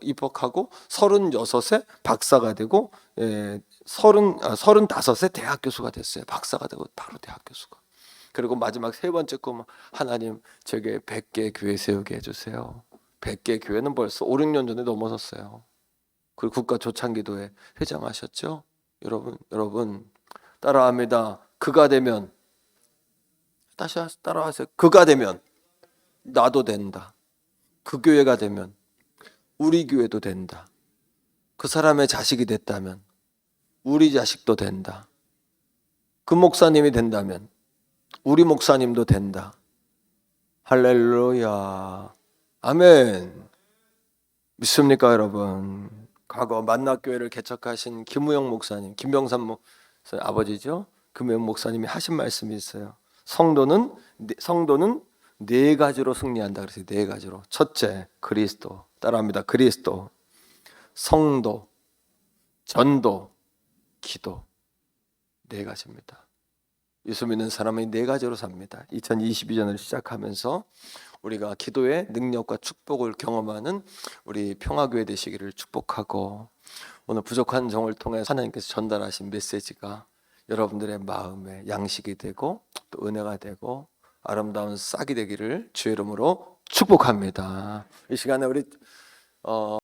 입학하고 36에 박사가 되고 35에 대학 교수가 됐어요. 박사가 되고 바로 대학 교수가. 그리고 마지막 세 번째 꿈은 하나님 제게 100개 교회 세우게 해주세요. 100개 교회는 벌써 5, 6년 전에 넘어섰어요. 그리고 국가조창기도회 회장하셨죠? 여러분 따라합니다. 그가 되면 다시 따라하세요. 그가 되면 나도 된다. 그 교회가 되면 우리 교회도 된다. 그 사람의 자식이 됐다면 우리 자식도 된다. 그 목사님이 된다면 우리 목사님도 된다. 할렐루야. 아멘. 믿습니까 여러분? 과거 만나교회를 개척하신 김우영 목사님, 김병삼 목사님 아버지죠? 김우영 목사님이 하신 말씀이 있어요. 성도는 네 가지로 승리한다 그랬어요. 네 가지로. 첫째, 그리스도. 따라합니다. 그리스도, 성도, 전도, 기도. 네 가지입니다. 예수 믿는 사람은 네 가지로 삽니다. 2022년을 시작하면서 우리가 기도의 능력과 축복을 경험하는 우리 평화교회 되시기를 축복하고, 오늘 부족한 종을 통해 하나님께서 전달하신 메시지가 여러분들의 마음에 양식이 되고 또 은혜가 되고 아름다운 싹이 되기를 주의 이름으로 축복합니다. 이 시간에 우리